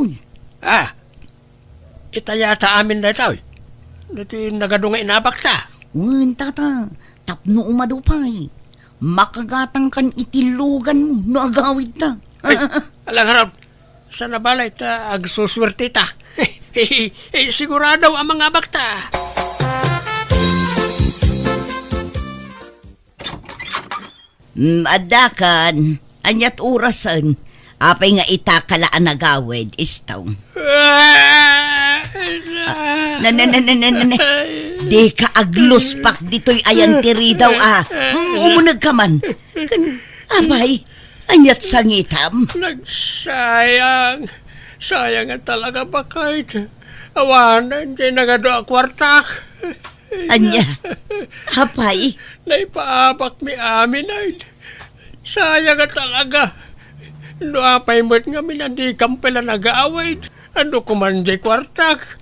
Itayata amin na ito. Dito yung nagadunga inabak ta. Wan, tata, tapno umadupay. Makagatang kan itilugan mo, no agawid ta. Ay, alang harap, sa nabalay ta, agsuswerte ta. Sigurado ang mga bakta. Adakan, anyat orasan, apay nga itakalaan nagawid, istaw. Di ka agluspak dito'y ayan tiri daw umunag ka man. Abay, anyat sangitam. Nagsayang. Sayang nga talaga ba kahit awanan di nagado kwartak. Anya, hapay. Naipaabak mi amin ay. Sayang nga talaga. No apay mo't nga minandi kampela nag-aaway. Ano kuman di kwartak.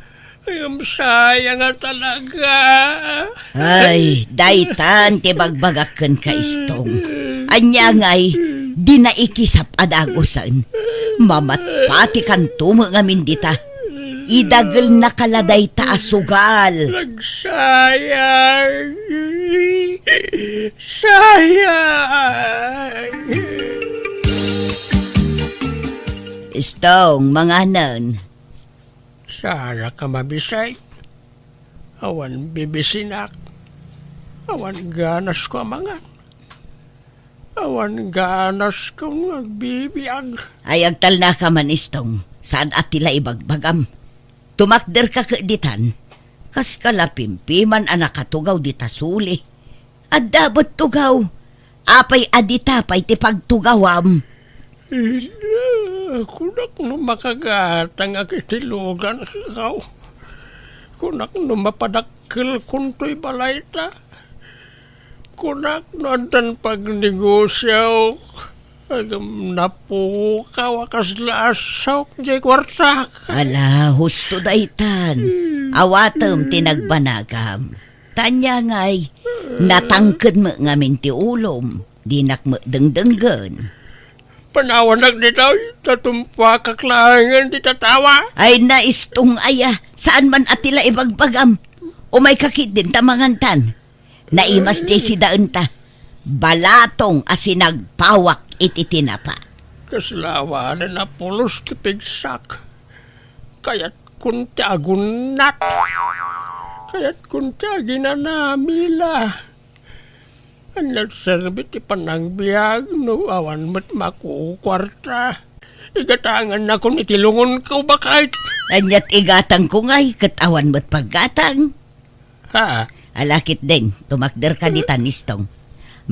Ayun, sayang nga talaga. Ay, daytan tibagbagakan ka istong. Anya ngay, di na ikisap adagosan. Mamatpati kan tumo ngamin dita. Idagel na kaladay ta asugal. Nagsayang. Sayang. Istong, mga nan. Sana ka mabisay. Awan bibisinak. Awan ganas ko mga. Awan ganas kong nagbibiyag. Ay agtal na ka man istong. Saan at tila ibagbagam. Tumakder ka ditan. Kas kalapimpiman anak katugaw dita suli. At dapat tugaw. Apay aditapay ti pagtugawam. Kunak no makagatang akitilugan ikaw. Kunak no mapadakil kunto'y balay ta. Kunak no andan pagnegosyaw. Agam napukaw akas lasaw jay kwartak. Ala, husto daytan. Awatem tinagbanagam. Tanya ngay, natangkad mo ngamin ti ulom. Dinak mo dengdenggan. Panawanag nito, tatumpa kaklahangan di tatawa. Ay naistong aya, saan man atila ibagbagam. Umay kakit din tamangantan. Naimas di si daan ta. Balatong asinagpawak iti tinapa. Kaslawanan na pulos ti pigsak. Kaya't kunti agunat. Kaya't kunti aginanamila. Nagserbit ti panagbiag no awan mat makukwarta. Igatangan na kung itilungon ka ba kahit. Anyat igatang ko ngay, katawan mo't paggatang. Ha? Alakit din, tumakder ka di tanistong.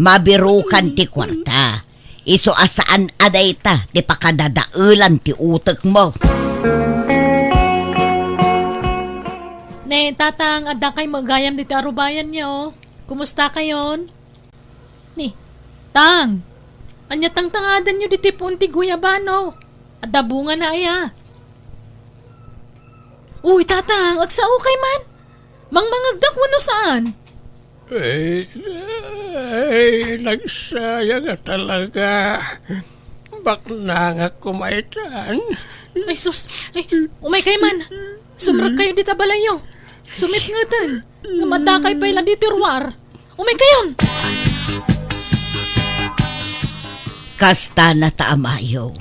Mabirukan ti kwarta. Iso asaan aday ta, ti pakadadaulan ti utek mo. Ne, tatang, adda kay magayam dito arubayan niyo. Kumusta kayon? Ni, tang, anya tang tangadan niyo dito punti guyabano. Adda bunga na aya. Uy, tatang, agsao kay man. Mangmangagdak mo no saan? Nagsayang nga talaga. Bakna nga kumaitan. Ay sus, ay, umay kay man. Sumrag kayo dito balayo. Sumit nga tan. Ngamada kay pala dito ruwar. Umay kayon. Kasta na taamayo.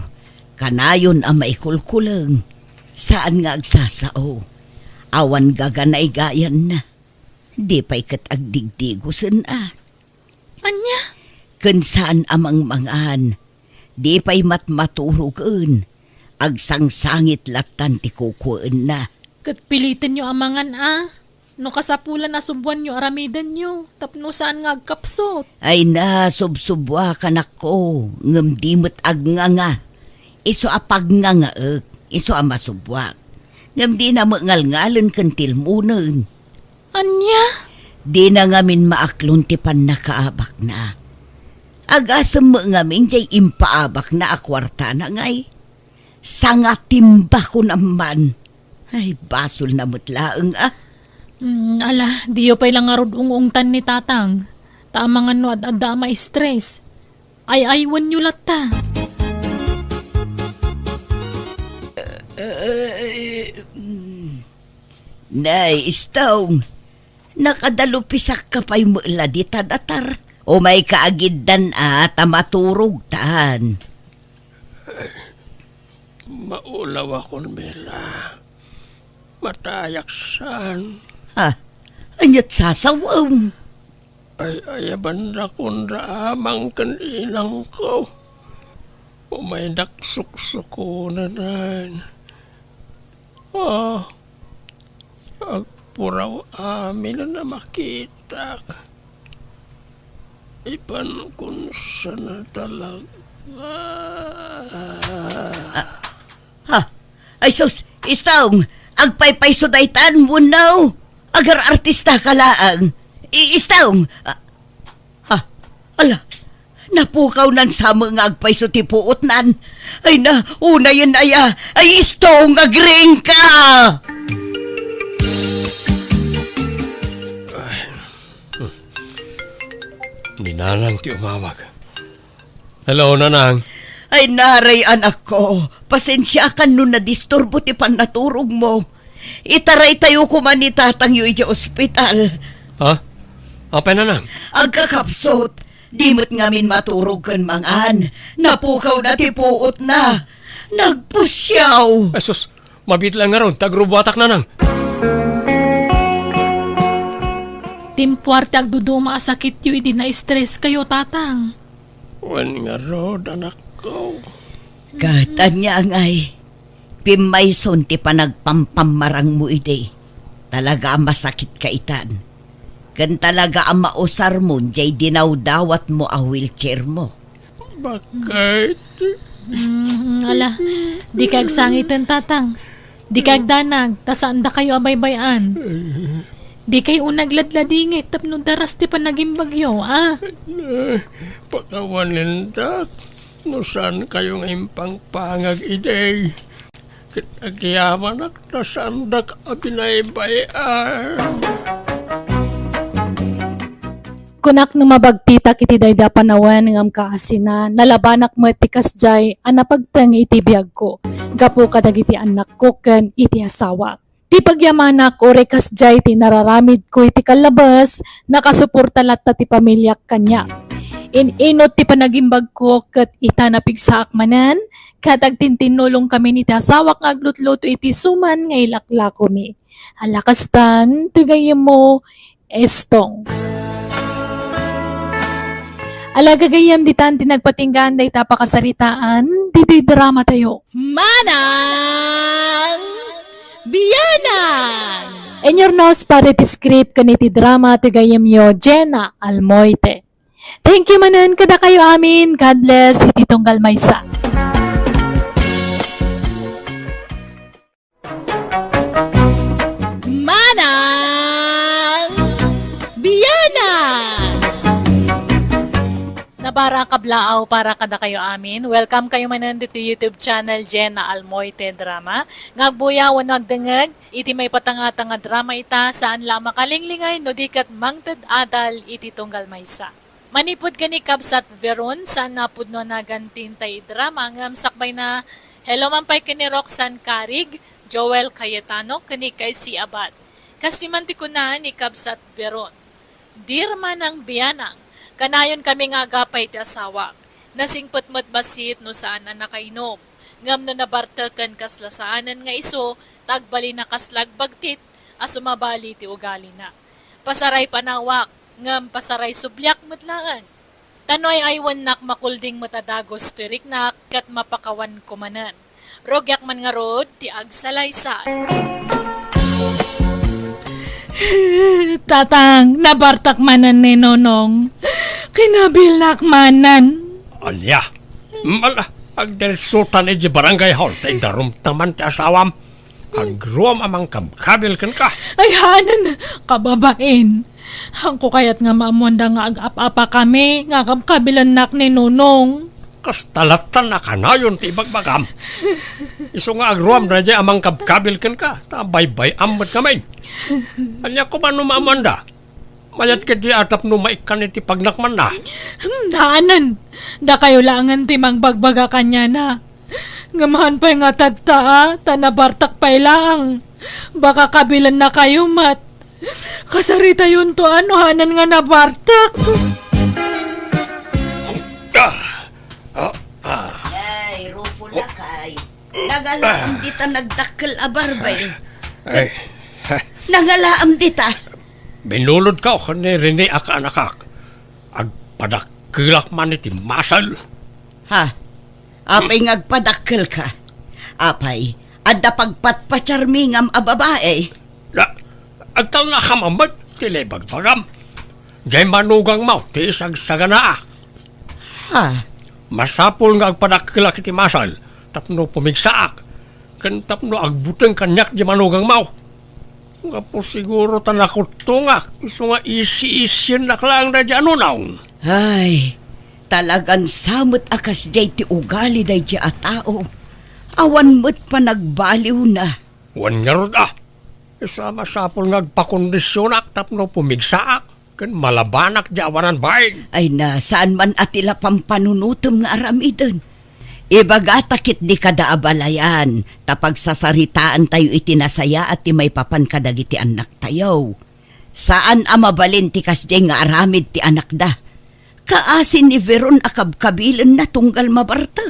Kanayon ang maikulkulang. Saan nga agsasao? Awan gaganay gayan na. Di pa'y kat agdigdigusan Anya? Kun saan amang mangan. Di pa'y matmaturugan. Agsangsangit latan ti kukuan na. Kat pilitin nyo amangan No kasapulan na subuan nyo aramidan nyo. Tapno saan nga agkapsot. Ay na, subsubwa ka na ko. Ngam dimot agnganga. Iso apag nga iso amasubwak. Ngam di na mangalngalan kantil munan. Anya? Di na ngamin maaklon ti pan nakaabak na. Agasam mo ngamin jay impaabak na akwarta na ngay. Sanga timba ko naman. Ay, basol na mutlaang Ala, diyo pa'y lang arod ungungtan ni tatang. Tamangan no adda ma-stress. Ay aywan nyo lata. Nay, istong. Nakadalupisak ka pa'y mula di tadatar. O may kaagiddan at maturog taan. Maulaw akong Mela. Matayaksan. Ha? Anyat sasawam. Ay ayaban na kung raamang kanilang ko. Umay naksuksoko na rin. Agpuraw amin na makita. Ipan kung sana talaga. Ha? Ay sus, istong. Agpaypay sudaytan mo now. Agar artista ka laang. Istong. Ha? Ala. Napukaw nan sa mga agpay so tipuot nan. Ay na, una yun aya. Ay istong, agring ka! Ninanang ti umawag. Hello, Nanang. Ay naray anak ko. Pasensya ka nun na disturbo ti panaturog mo. Itaray tayo kuman ni tatang yu iti ospital. Ha? Apay, Nanang? Agkakapsot. Dimot ngamin maturog kan mangan. Napukaw na ti puot na. Nagpusyaw. Asus, mabit lang nga ron. Tagrubatak, Nanang. Timpuarte agdudo maasakit yu iti na-stress kayo tatang. Wan nga ron, anak ko. Katanya ngay. Pimayson ti panagpampamarang mo ide. Talaga masakit ka itan. Kan talaga ang mausar mo, jay dinawdawat mo a wheelchair mo. Bakit? Ala, di kag sangitan tatang. Di kag danag, tasaan da kayo abaybayan. Di kayo unagladladingit, tapno daras ti panaging bagyo, Pakawanin tak. No saan kayo ngayon pangpangag iday. Kitagyaman ak nasandak abinaybayan. Kunak no mabagtita kiti dayda panawan ngam kaasina, nalabanak mo iti kasjay, anapagtang iti biyag ko. Gapo kadagiti anak ko ken iti asawa. Ti pagyamanak o rekasjay ti nararamid ko iti kalabas, nakasuporta latta ti pamilyak kanya. Inot ti panagimbag ko kat ita napigsaak manan, kat agtintinulong kami ni ti asawa ng aglutluto iti suman ngay laklako mi. Halakastan, tugayem mo, estong. Alagagayam ditan tinagpatinggan day tapakasaritaan, dito'y drama tayo. Manang Biyanan! In your nose para ti script kaniti drama tugayem yo Jenna Almoite. Thank you manan kada kayo amin. God bless. Iti tunggal maysa. Manang Nabara kablaaw para kada kayo amin. Welcome kayo man nandito YouTube channel Jenna Almoite Drama. Ngagbuyawan nagdengeg, iti may patanga-tanga drama ita saan la makalinglingay no dikat mangted adal iti tunggal maysa. Manipod gani kabsat veron saan napud no nagantintay drama ngam sakbay na hello man pay kini Roxanne Carig, Joel Cayetano kani kay si Abad. Kastimanti ko na ni kabsat veron. Dirman ang biyanang kanayon kami nga agapay ti asawak. Nasingpot-mot basit no saan na nakainom. Ngam no nabartakan kaslasaanan nga iso, tagbali na kaslag bagtit, asumabali ti ugali na. Pasaray panawak, ngam pasaray sublyak matlaan. Tanoy aywan nak makulding matadagos tirik nak, kat mapakawan kumanan. Rogyak man nga rod, ti agsalaysa. Tatang, nabartak manan ni Nonong. Kinabilak manan. Alya, mala, agdelsutan iji barangay hall, tay darum taman ti asawam. Agruam amang kabkabil kan ka. Ay hanan, kababain. Hangko kayat nga maamonda nga ag-apa kami, nga kabilan nak ni Nonong. Kastalatan na kanayon ti ibagbagam. Iso nga agruam na di amang kabkabil kan ka, tabay-bay amot kami. Alya ko man numamanda. Mayat ka di atap no maikan iti pagnakman na. Hanan, da kayo langan timang bagbaga kanya na. Ngamahan pa nga tagta, tanabartak pa lang. Baka kabilan na kayo mat. Kasarita yun to ano, hanan nga nabartak. Ay, Rufo lakay. Nagalaam dita nagdakkel abarbay. Ay, Nagalaam dita. binulod ka o ni Rene akanakak. Agpadakilak man iti masal. Ha? Apay ngagpadakkel ka. Apay, adda pagpatpatsarmingam a babae. Agtal na kamamat, tilibagbagam. Diyay manugang mo, ti isag saganaa. Ha? Masapol nga agpadakilak iti masal, tapno pumigsaak. Kan tapno agbuteng kanyak di manugang mo. Nga po siguro tanakot to nga, iso nga isi-isyan naklang na dyan unaw. Ay, talagang samot akas jay ti ugali day di a tao. Awan mo't pa nagbaliw na. Wan nga rod isa masapol nga agpakondisyonak tapno pumigsaak. Kan malabanak di awanan bain. Ay na, saan man atila pampanunutom nga aramidon. Ibagatakit di kada abalayan, tapag sasaritaan tayo itinasaya at ti may papan kadagiti anak tayo. Saan amabalin ti kasjay nga aramid ti anak da? Kaasin ni Veron akabkabilan na tunggal mabarta.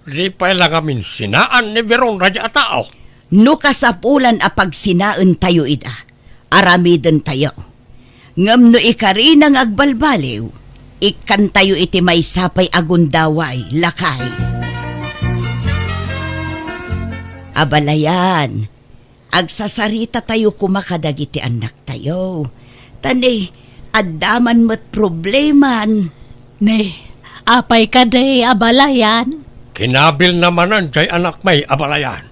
Lipay lang amin sinaan ni Veron radya tao. No kasapulan apag sinaan tayo ida, aramidon tayo. Ngam no ikari nang agbalbaliw, ikan tayo iti may sapay agundaway, lakay. Abalayan, agsasarita tayo kumakadagiti anak tayo. Tani, addaman mo't probleman. Ne, apay ka day abalayan. Kinabil namanan jay anak may abalayan.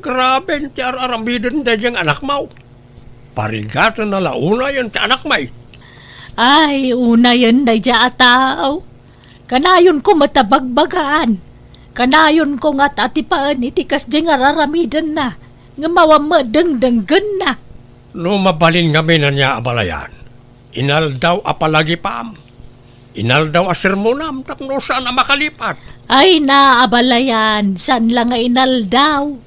Grabe ti aramidon da jang anak mo. Parigatan na launa yun ti anak may. Ay, una yan day dya ataw. Kanayon ko matabagbagaan. Kanayon ko nga tatipaan itikas di nga raramidan na. Nga mawamadang-danggan na. No mabalin kami na niya abalayan. Inal daw apalagi pam. Inal daw asermonam tapno saan na makalipat. Ay naabalayan, san lang nga inaldaw.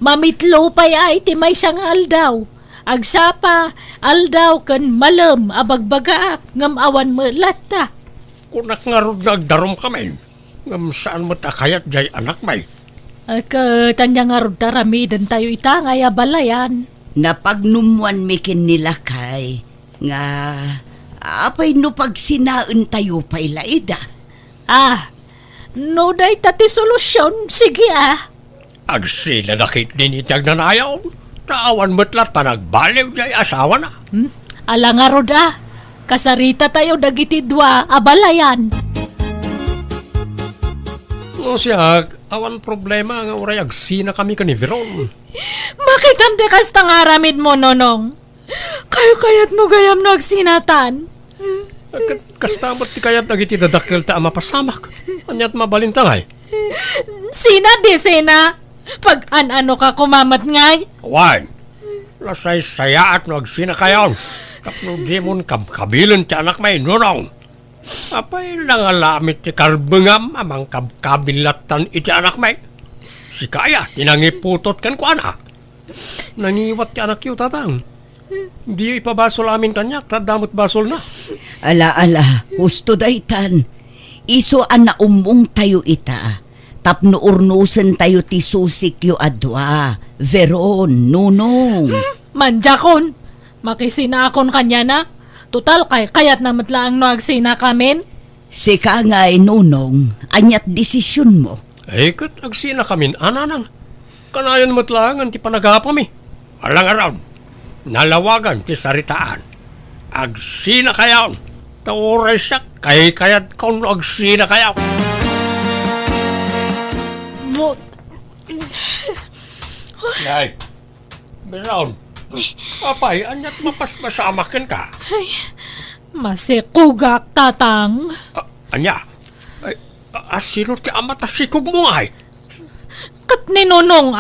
Mamitlo pa ay ti may sang aldaw. Agsapa, aldaw kan malam abagbagaak ngam awan mo lata. Kunak nga rod nagdarom kami. Ngam saan mo takayat jay anak may. Tanya nga rod taramidan tayo itangay abalayan. Napagnumuan mikin nila kay, nga apay no pag sinaan tayo pa'y laida. No day tati solusyon, sige Agsila nakit din itag nanayaw. Taawan mo't lat pa nagbaliw jay asawa na. Ala nga rod kasarita tayo dagiti dua abalayan. O siya, awan problema nga uray agsina kami ka ni Veron. Makikam de kas tangaramid mo, Nonong. Kayo kayat mo gayam no agsinatan. Kastamot ti kayat agiti dadakkel ta mapasamak. Anyat mabalintangay. Sina di sina? Pag ano ka kumamat ngay? Wan, lasay sayaat no agsina kayon. Kapno di mon kabkabilan ti anak may nunong. Apay lang alamit ti karbengam amang kabkabilatan iti anak may. Si kaya, tinangiputot kan ko anak. Nangiwat ti anak yu tatang. Di ipabasol amin kanyak, tadamot basol na. Ala, husto daytan. Iso an naumbong tayo ita. Tapno urnusen tayo ti susik yu adwa. Veron, nunong. Manjakon, makisinakon kanya na. Total kayat na matlaang no agsina kamin. Sika nga'y nunong, anyat desisyon mo. Ay, kat agsina kamin, ananang. Kanayan matlangan ti panagapami. Alang around, nalawagan ti saritaan. Agsina kayaon. Tauray siya, kayat kung agsina kayaon. Mo, Ay, Berown. Apay, anyat mapasamakin ka. masikugak tatang. Anya, ay, asino ti amat asikog mo ay? Kat ninunong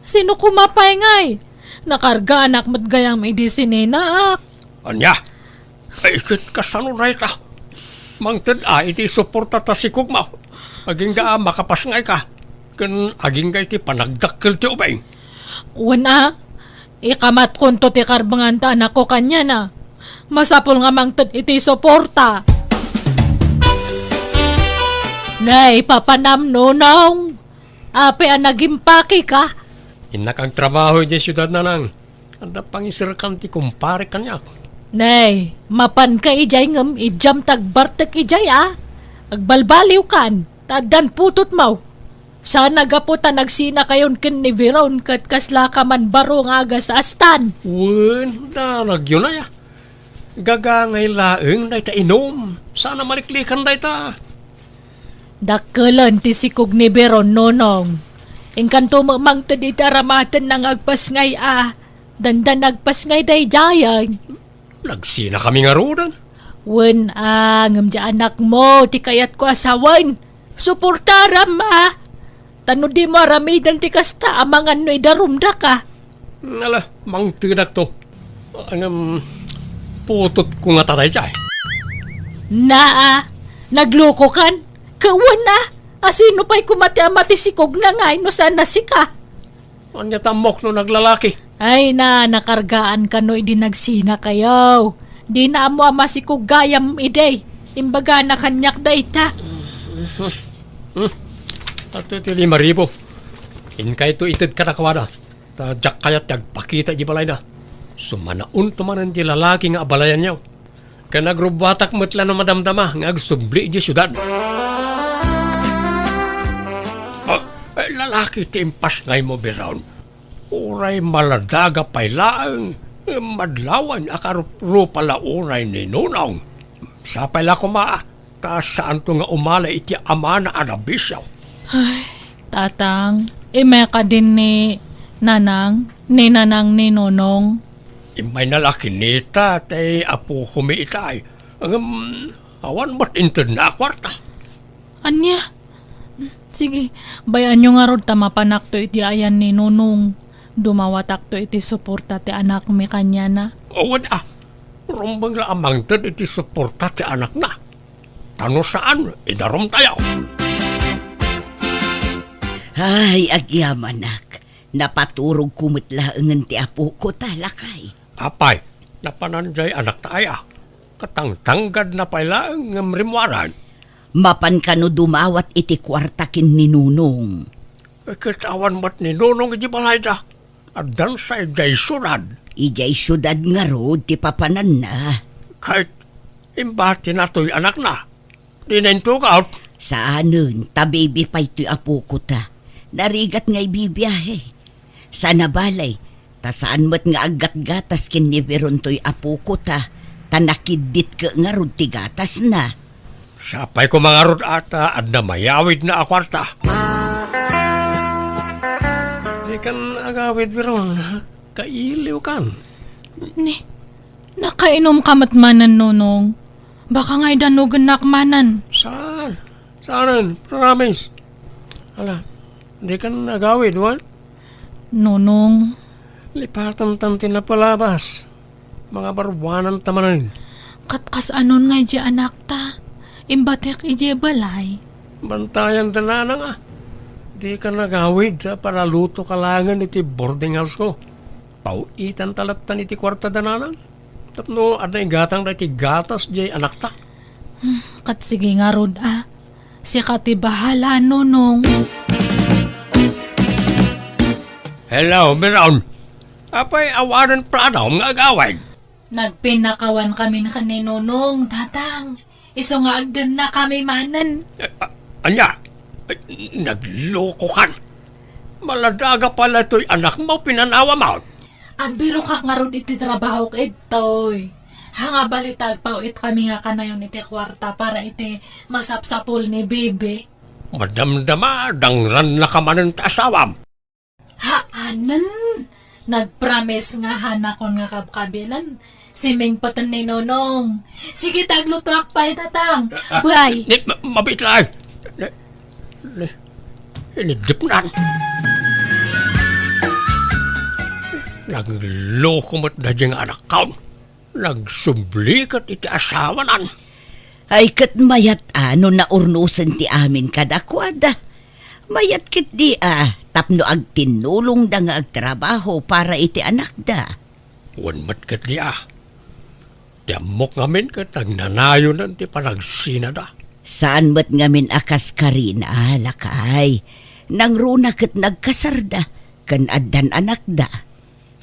sino kumapay ngay? Nakarga anak mat gayang may disinina Anya, ay ikit kasano ray ta. Mangtid iti suporta ta sikog mo. Aging ga makapasngay ka. Kan aging ga iti panagdakkel ti ubay. Una, ikamat kunto ti karbangan ta anak ko kanya na. Masapol nga mangtid iti suporta. Nay, papanam nunong. Ape nagimpaki ka. Inakang trabaho di syudad na nang. Anda pangisirkan ti kumpare kanyak. Nay, mapan ka ijay ngam ijam tagbartek ijay Agbalbaliw kan, tadan putot mau. Sana gaputa nagsina kayon ken ni Veron kat kasla ka man baro nga aga sa astan. Wen, darag yun ay. Gagangay laeng day ta inom. Sana maliklikan day ta. Dakkelan ti sikog ni Veron nonong. Engkanto mo mang tadi taramatan ng agpasngay Dandan agpasngay day jayan. Nagsina kami nga rodan. Wen ngam di anak mo, ti kayat ko asawan. Suportaram Tano di mo aramidan ti kasta amangan no idarumda ka. Ala, mang tinak to. Putot ko nga taray jay. Nagloko kan? Kawan asino pa'y kumati-amati sikog na ngay no sana sika. Anya tamok no naglalaki. Ay nakargaan ka no idi nagsina kayo. Di na mo masikog gayam iday. Imbaga na kanyak da ita. At ito 5,000. Inkay to itid ka na kawada. Tadyak kayat yagpakita di balay na. Sumanaun tumanan di lalaki nga abalayan niyaw. Kaya nagrubatak matla no madamdama nga agsubli di syudad. Lalaki timpas ngay mo Berown. Uray maladaga pay laang. Madlawan akarupo pala uray ni nunong. Sapay la kumaa. Kasaan to nga umala iti ama na anabisyaw. Tatang, ime ka din ni nanang ni nonong. Imay nalaki nita tay apo kumiitay. Awan mat inted na kwarta. Anya? Sige, bayan nyo nga rod tamapanak to iti ayan ni nunong. Dumawatak to iti suporta ti anak mi kanya na. Awan rumbang la amang tad iti suporta ti anak na. Tano saan, idarom tayo. Ay, agyamanak. Napaturog kumitlaangan ti apo ko talakay. Apay, napananjay anak tayo. Katangtanggad na pala ang rimwaran. Mapan ka no dumawat iti kwartakin ni nunong. Kitawan mat ni nunong iti balay da. Adan sa ijay surad. Ijay syudad nga rod ti papanan na. Kahit imbati na to'y anak na. Di na intok out. Saanon, tabibi pa ito'y apo ko ta. Narigat nga'y bibiyahe. Sa nabalay, ta saan mat nga agat-gatas kin ni Veron to'y apo ko ta. Tanakidit ka nga rod ti gatas na. Sapay ko mga rod ata at na mayawid na akwarta. Di kan agawid Veron, kailiw kan. Nakainom ka matmanan nunong. Baka nga'y danugan nakmanan. Saan? Saan? Promise. Ala, di ka nagawid, wan? Nonong, Lipatan tanti na palabas. Mga barwanan tamanin. katkas anon nga'y di anak ta. Imbatek ije balay. Bantayan danana nga. Di ka nagawid para luto kalangan iti boarding house ko. Pauitan talatan iti kwarta danana. Tapno ada gatang na iti gatas jay anak ta. Kat sige nga rod Si kati bahala nonong. Hello, Miron. Apay awanan plano nga agawin. Nagpinakawan kami na kaninonong, tatang. Iso nga agdan na kami manan. Anya, nagloko kan. Maladaga pala to'y anak mo pinanawa mo. Agbiro ka nga rod iti trabaho kitoy. Hanga balitag pauit kami nga kanayon iti kwarta para iti masapsapol ni Bebe. Madamdama, dangran na ka man ang asawam. Haanan! Nagpromise nga hanakon nga kabkabilan. Si Ming patan ni Nonong. Sige taglutrak pa tatang. Buhay! Mabit lang. Inidip na. Nagloko mo't na diyang anak ka. Nagsublikat iti asawa nan. Ay kat mayat ano na urnusan ti amin kadakwada. Mayat kit di tapno ag tinulong da nga agtrabaho para iti anak da. Wanmat kat niya. Tiamok ngamin kat nagnanayo nan ti panagsina da. Saan mat ngamin akas karina lakay. Nang runa kat nagkasarda kan addan anak da.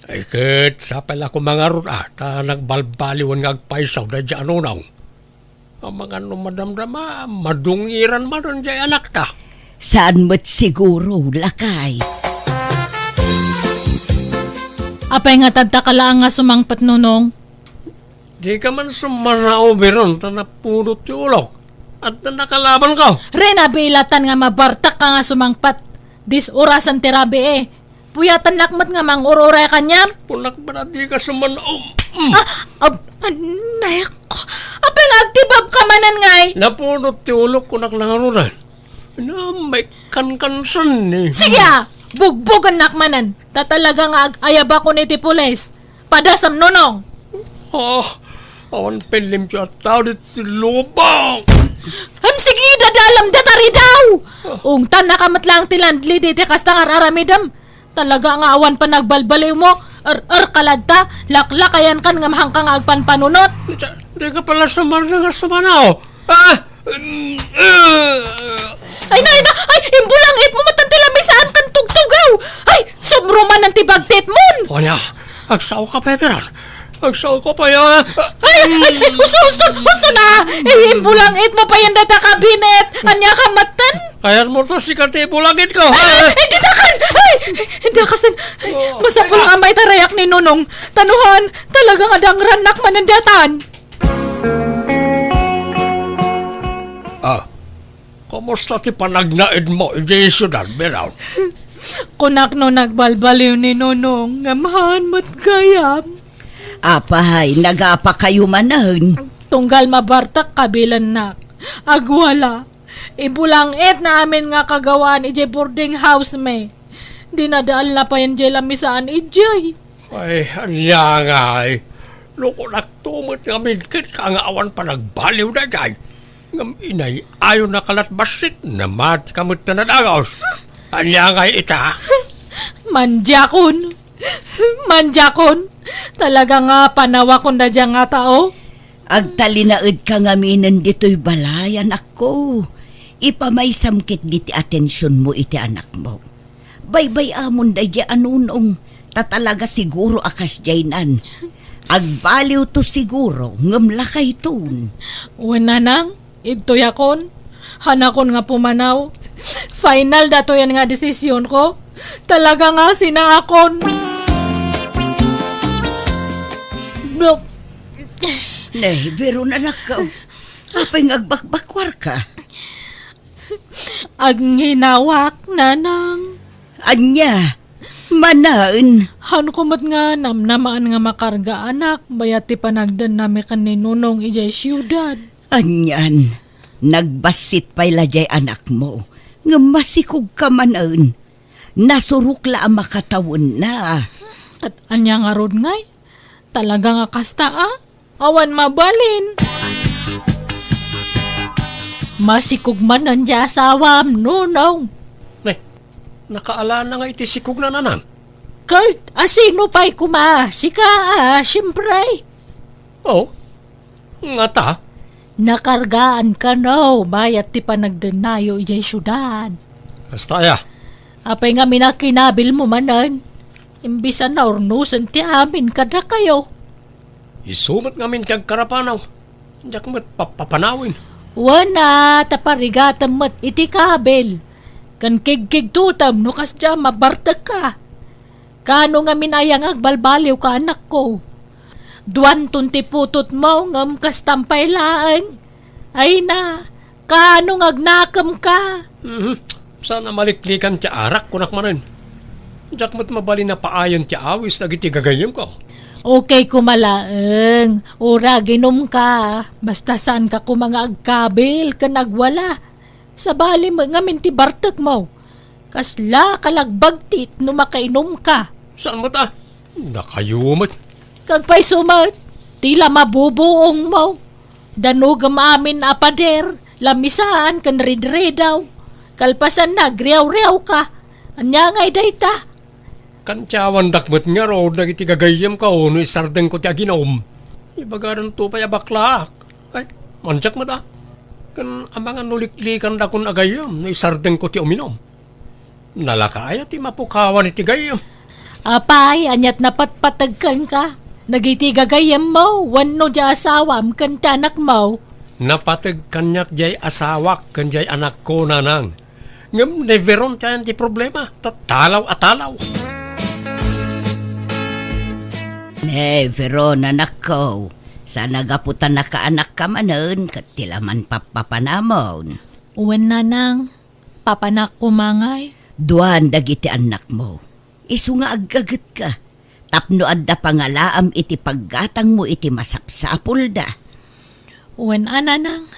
Ay kat sa pala ko mga runa ta nagbalbaliwan nga agpaisaw da dyan unaw. Ang mga numadamdama madungiran man ron dyan anak ta. Saan mat siguro lakay. Apay nga tadtakala nga sumangpat nonong. Di ka man sumanao beron ta napulot ti ulok. At na nakalaban ko. Rena bilatan nga mabartak ka nga sumangpat. Dis orasan tirabi Puyatan nakmat nga mang ururay kanyam. Punak ba na di ka sumanao? Anay ko. Apay nga agtibab ka manan ngay. Napulot ti ulok ko naklangarunan. Na may kankansan eh. Sige bugbugan nakmanan. Tatalaga nga ayaba ko ni ti pulis. Padasam nonong. Awan pelim siya tao dito lubang. Sige dadalam datari daw. Ungtan nakamatlang tilandli diti kasta nga raramidam. Talaga nga awan pa nagbalbaliw mo. Kaladta. Laklakayan kan nga mahangkang agpanpanunot. Di ka pala sumar na nga sumanao. Ay, imbulangit mo matantila may saan kan tugtugaw. Ay, subruman ng tibagtit mon. O niya, agsaw ka pa peran. Agsaw ko pa yan. Gusto na. Imbulangit mo pa yan data kabinet. Anya ka matan. Kaya mo to si karte bulagit ko. Ditakan. Hindi kasan. Masapul nga may tarayak ni Nonong. Tanuhan, talagang adang ranak manandatan. Kamusta ti panagnaid mo, hindi syudad, Beraw? Kunak no nagbalbaliw ni Nonong. Ngamahan mo't gayam. Apahay, nagapa kayo manan. Tunggal mabartak kabilan nak. Agwala. Ibulangit na amin nga kagawaan ije boarding house me. Dinadaal na pa yan jay lamisaan ijay. Ay, anya nga ay. Loko naktumot ngamin kit ka nga awan pa nagbaliw na jay. Ngam inay, ayaw na kalat basit na mati kamot na nadagaws. Anya nga ita. Manjakon. Talaga nga panawa ko na dyan nga tao. Agtalinaid ka nga minan dito'y balayan ako. Ipamay-samkit diti atensyon mo iti anak mo. Baybay amon da di anunong. Tatalaga siguro akas jaynan. Agbaliw to siguro ngamlakay ton. Una nang, ito yakon. Hanakon nga pumanaw. Final dato yan nga desisyon ko. Talaga nga sinakon. Nay, pero nanakaw. Apay ngagbakbakwar ka. Agninawak, nanang. Anya, manaan. Han kumot nga namnamaan nga makarga anak. Bayat ti panagdan nami kaninunong ijay siyudad. Anyan, nagbasit pa'y lajay anak mo. Nga masikog ka manan. Nasurukla ang makatawon na. At anya nga rod ngay. Talaga nga kasta awan mabalin. Masikugmanan di asawam, nunong. Nay, nakaala na nga itisikog na nanan. Kurt, asino pa'y sika siyempre. Oh, nga ta. Nakargaan ka no, bayat ti panagdenayo ijay syudad. Basta ya. Apay nga minakinabil mo manan. Imbisa na ornusan ti amin kada kayo. Isumat ngamin kag karapanaw. Diyak mo't papanawin. Wana, taparigatam mat iti kabel. Kan kig tutam no kasya mabartag ka. Kano nga minayang agbalbaliw ka anak ko. Duwan tunti putot mo ngam kastampay laan. Ay na, kano agnakam ka. Sana maliklikan ti arak kunak manen. Diyak mo't mabali na paayon ti awis dagiti gagayem ko. Okay kumalaeng, ura ginom ka. Basta saan ka mga agkabil ka nagwala. Sa bali mo nga minti bartag mo. Kasla kalagbagtit no makainom ka. Saan mo ta? Nakayumot. Kagpay sumat, tila mabubuong mo. Danugam amin apader, lamisaan kan ridredaw. Kalpasan na, griyaw-riyaw ka. Anya ngay dayta. Kantyawan dakmet nga ro, dagiti gagayem ka o, no isardeng ko ti aginom. Ibagaran to pa yabaklak. Ay, manjak mo ta. Kan amangan nuliklikan da kun agayem, no isardeng ko ti uminom. Nalakaya ti mapukawan iti gayem. Apay, anyat napatpatagkan ka. Nagiti gagayem mo, wano di asawam kan tanak mo. Napatag kanyak jay asawak, kanjay anak ko nanang. Ngam neveron tayan ti problema, tatalaw-atalaw. Veron anak ko. Sa nagaputan na ka anak ka manan, katilaman papapanamon. Uwan na nang, papanak kumangay. Duan dagiti anak mo. Isu nga aggagat ka. Tapno adda pangalaam iti paggatang mo iti masapsapul da. Uwan ana nang,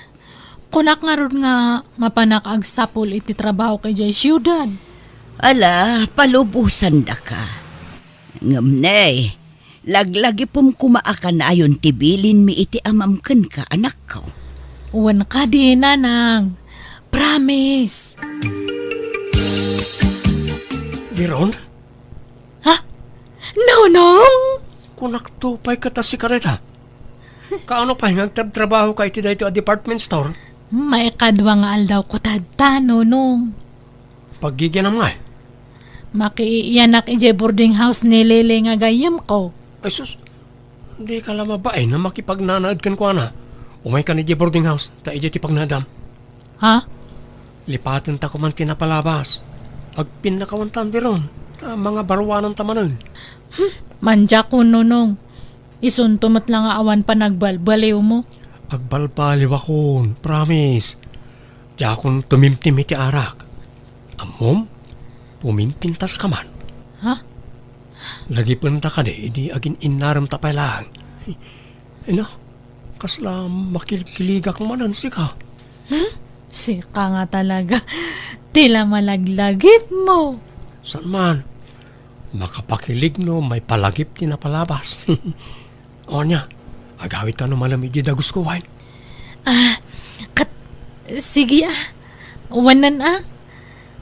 kunak nga ron nga mapanak agsapul iti trabaho kay jay siyudad. Ala, palubusan da ka. Ngamnay, laglagi pum kumaakan na ayon tibilin mi iti amamken ka anak ko. Uwan ka di nanang, promise. Veron? Nonong! Kunak to pa'y kata si Kareta. Kaano pa'y nagtrabaho ka iti dahito a department store? May kadwa nga aldaw ko tadta, nonong. Paggigianam nga eh. Makiiyanak ije boarding house ni Lele nga gayam ko. Ay sus, hindi ka lama ba na makipagnanaad kan ko na. Umay ka ni di boarding house, ta ije ti pagnadam. Ha? Lipatan ta ko man kinapalabas. Agpin na kawantan biron, ta mga barwanan tamanon. Manja ko, nonong. Isuntumot lang nga awan pa nagbalbaliw mo. Agbalbaliw akon, promise. Diya akong tumimtim iti arak. Amom, pumimpintas ka man. Ha? Lagi punta ka di agin inaram tapay lang. Ina, kasla makilkiligak manan si ka. Sika nga talaga. Tila malaglagip mo. San man? Makapakilig no, may palagip ti napalabas. O niya, agawit ka no malamig di dagus ko wine. Sige Wanan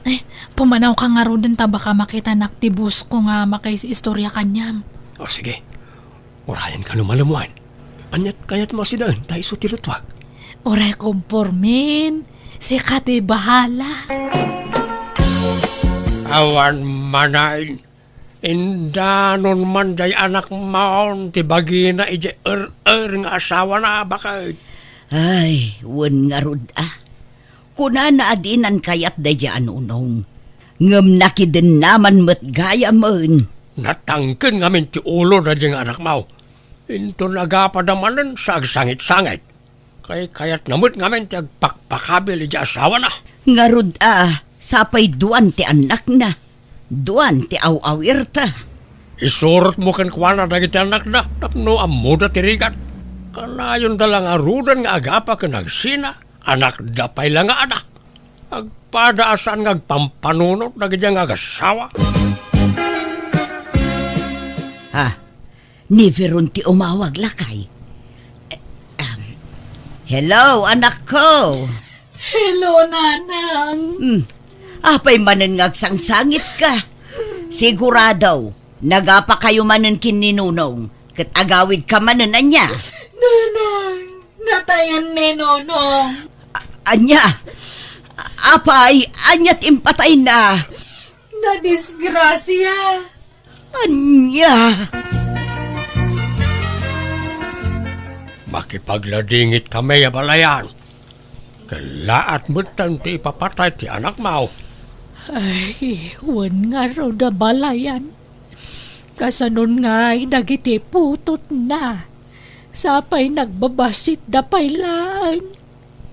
Ay, pumanaw ka nga ro din ta baka makita naktibus ko nga istorya kanyam. O sige, orayan ka no malamuan. Anyat kayat mo si daan, tayo sutilutwag. Oray kompormin. Si Kati bahala. Awan manain. Indanon man day anak maon ti bagina ije nga asawa na bakit. Ay, wen nga rod Kuna na adinan kayat day unong. Ngam nakiden naman mat gaya man. Natangken ngamin ti ulo na diyang anak mau. Into nagapadamanan sa agsangit-sangit. Kayat namut ngamin ti agpakpakabil ije asawa na. Nga rod sapay duan ti anak na. Duan ti aw-awirta. Isurot mo kan kuwana dagiti anak na. Tapno amuda tirigat. Kanayon dalang arudan nga agapa ka nagsina, anak dapay lang nga anak. Agpadaasan nga agpampanunot na ganyan nga agasawa. Ni Veron ti umawag lakay. Hello, anak ko. Hello, nanang. Apay manen ngagsangsangit ka. Sigurado, nagapa kayo manen kininunong. Kat agawid ka manen anya. Nanang, natayan ni Nonong. Anya, apay, anya't impatay na. Nadisgrasya. Anya. Makipagladingit kami ya balayan. Kalaat mo ti ipapatay ti anak mo. Ay, wan nga raw da balayan. Kasanon nga'y dagiti putot na. Sapay nagbabasit da pay lang.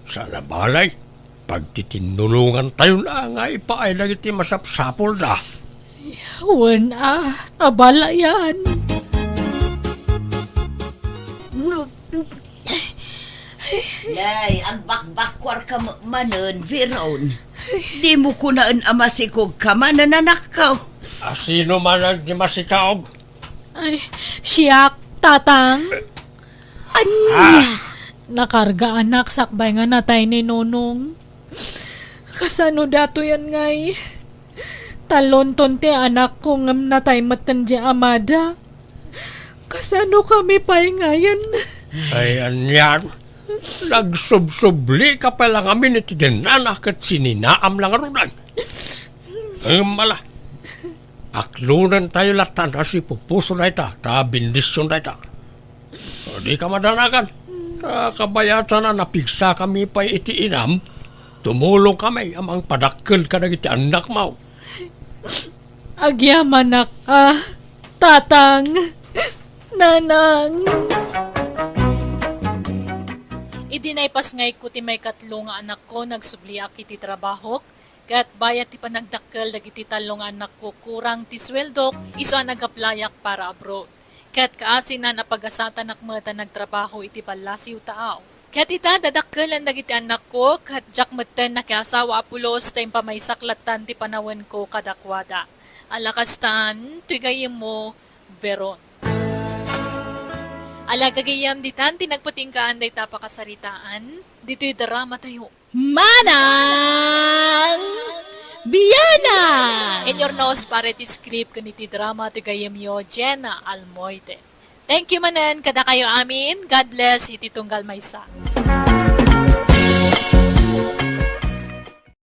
Sana balay, pagtitinulungan tayo na nga ipaay lang iti masapsapol na. Wan abalayan. Yay, agbakbakwar ka manen, Veron. Di mo kunaan amasikog ka manen anak ko. Sino man ang di masikaog? Ay, siyak, tatang. Nakarga anak, sakbay nga natay ni Nonong. Kasano dato yan ngay? Talon tonte anak ko ngam natay matan di amada. Kasano kami pa'y ngayon? Ay, anyan. Nagsubsubli ka pa lang amin iti dinanak at sininaam lang arunan. Ay, mala. Aklunan tayo latan kasi pupuso na ita, ta bindisyon na ita. So, di ka madanakan. Kabayatan na napigsa kami pa iti inam, tumulong kami amang padakkel ka na iti anak mo. Agyamanak tatang, nanang. Idinaypas ngay ko ti may katlo nga anak ko nagsubliak iti trabaho. Kat bayat ti panagdakkel dagiti talong anak ko kurang ti sweldok iso ang nagaplayak para abroad. Kat kaasin na napagasatan nakmata nagtrabaho iti palasiw taaw. Kat ita dadakkelan dagiti anak ko kat jakmeten na kiasawa apulos tayong pamaysaklatan ti panawen ko kadakwada. Alakastan, tuyagayim mo, Veron. Alagagayam ditan tinagpatingkaan day tapakasaritaan, dito'y drama tayo. Manang Biyana! In your nose para ti script kuniti drama to gayam yo Jenna Almoite. Thank you manan kada kayo amin. God bless iti tunggal maysa.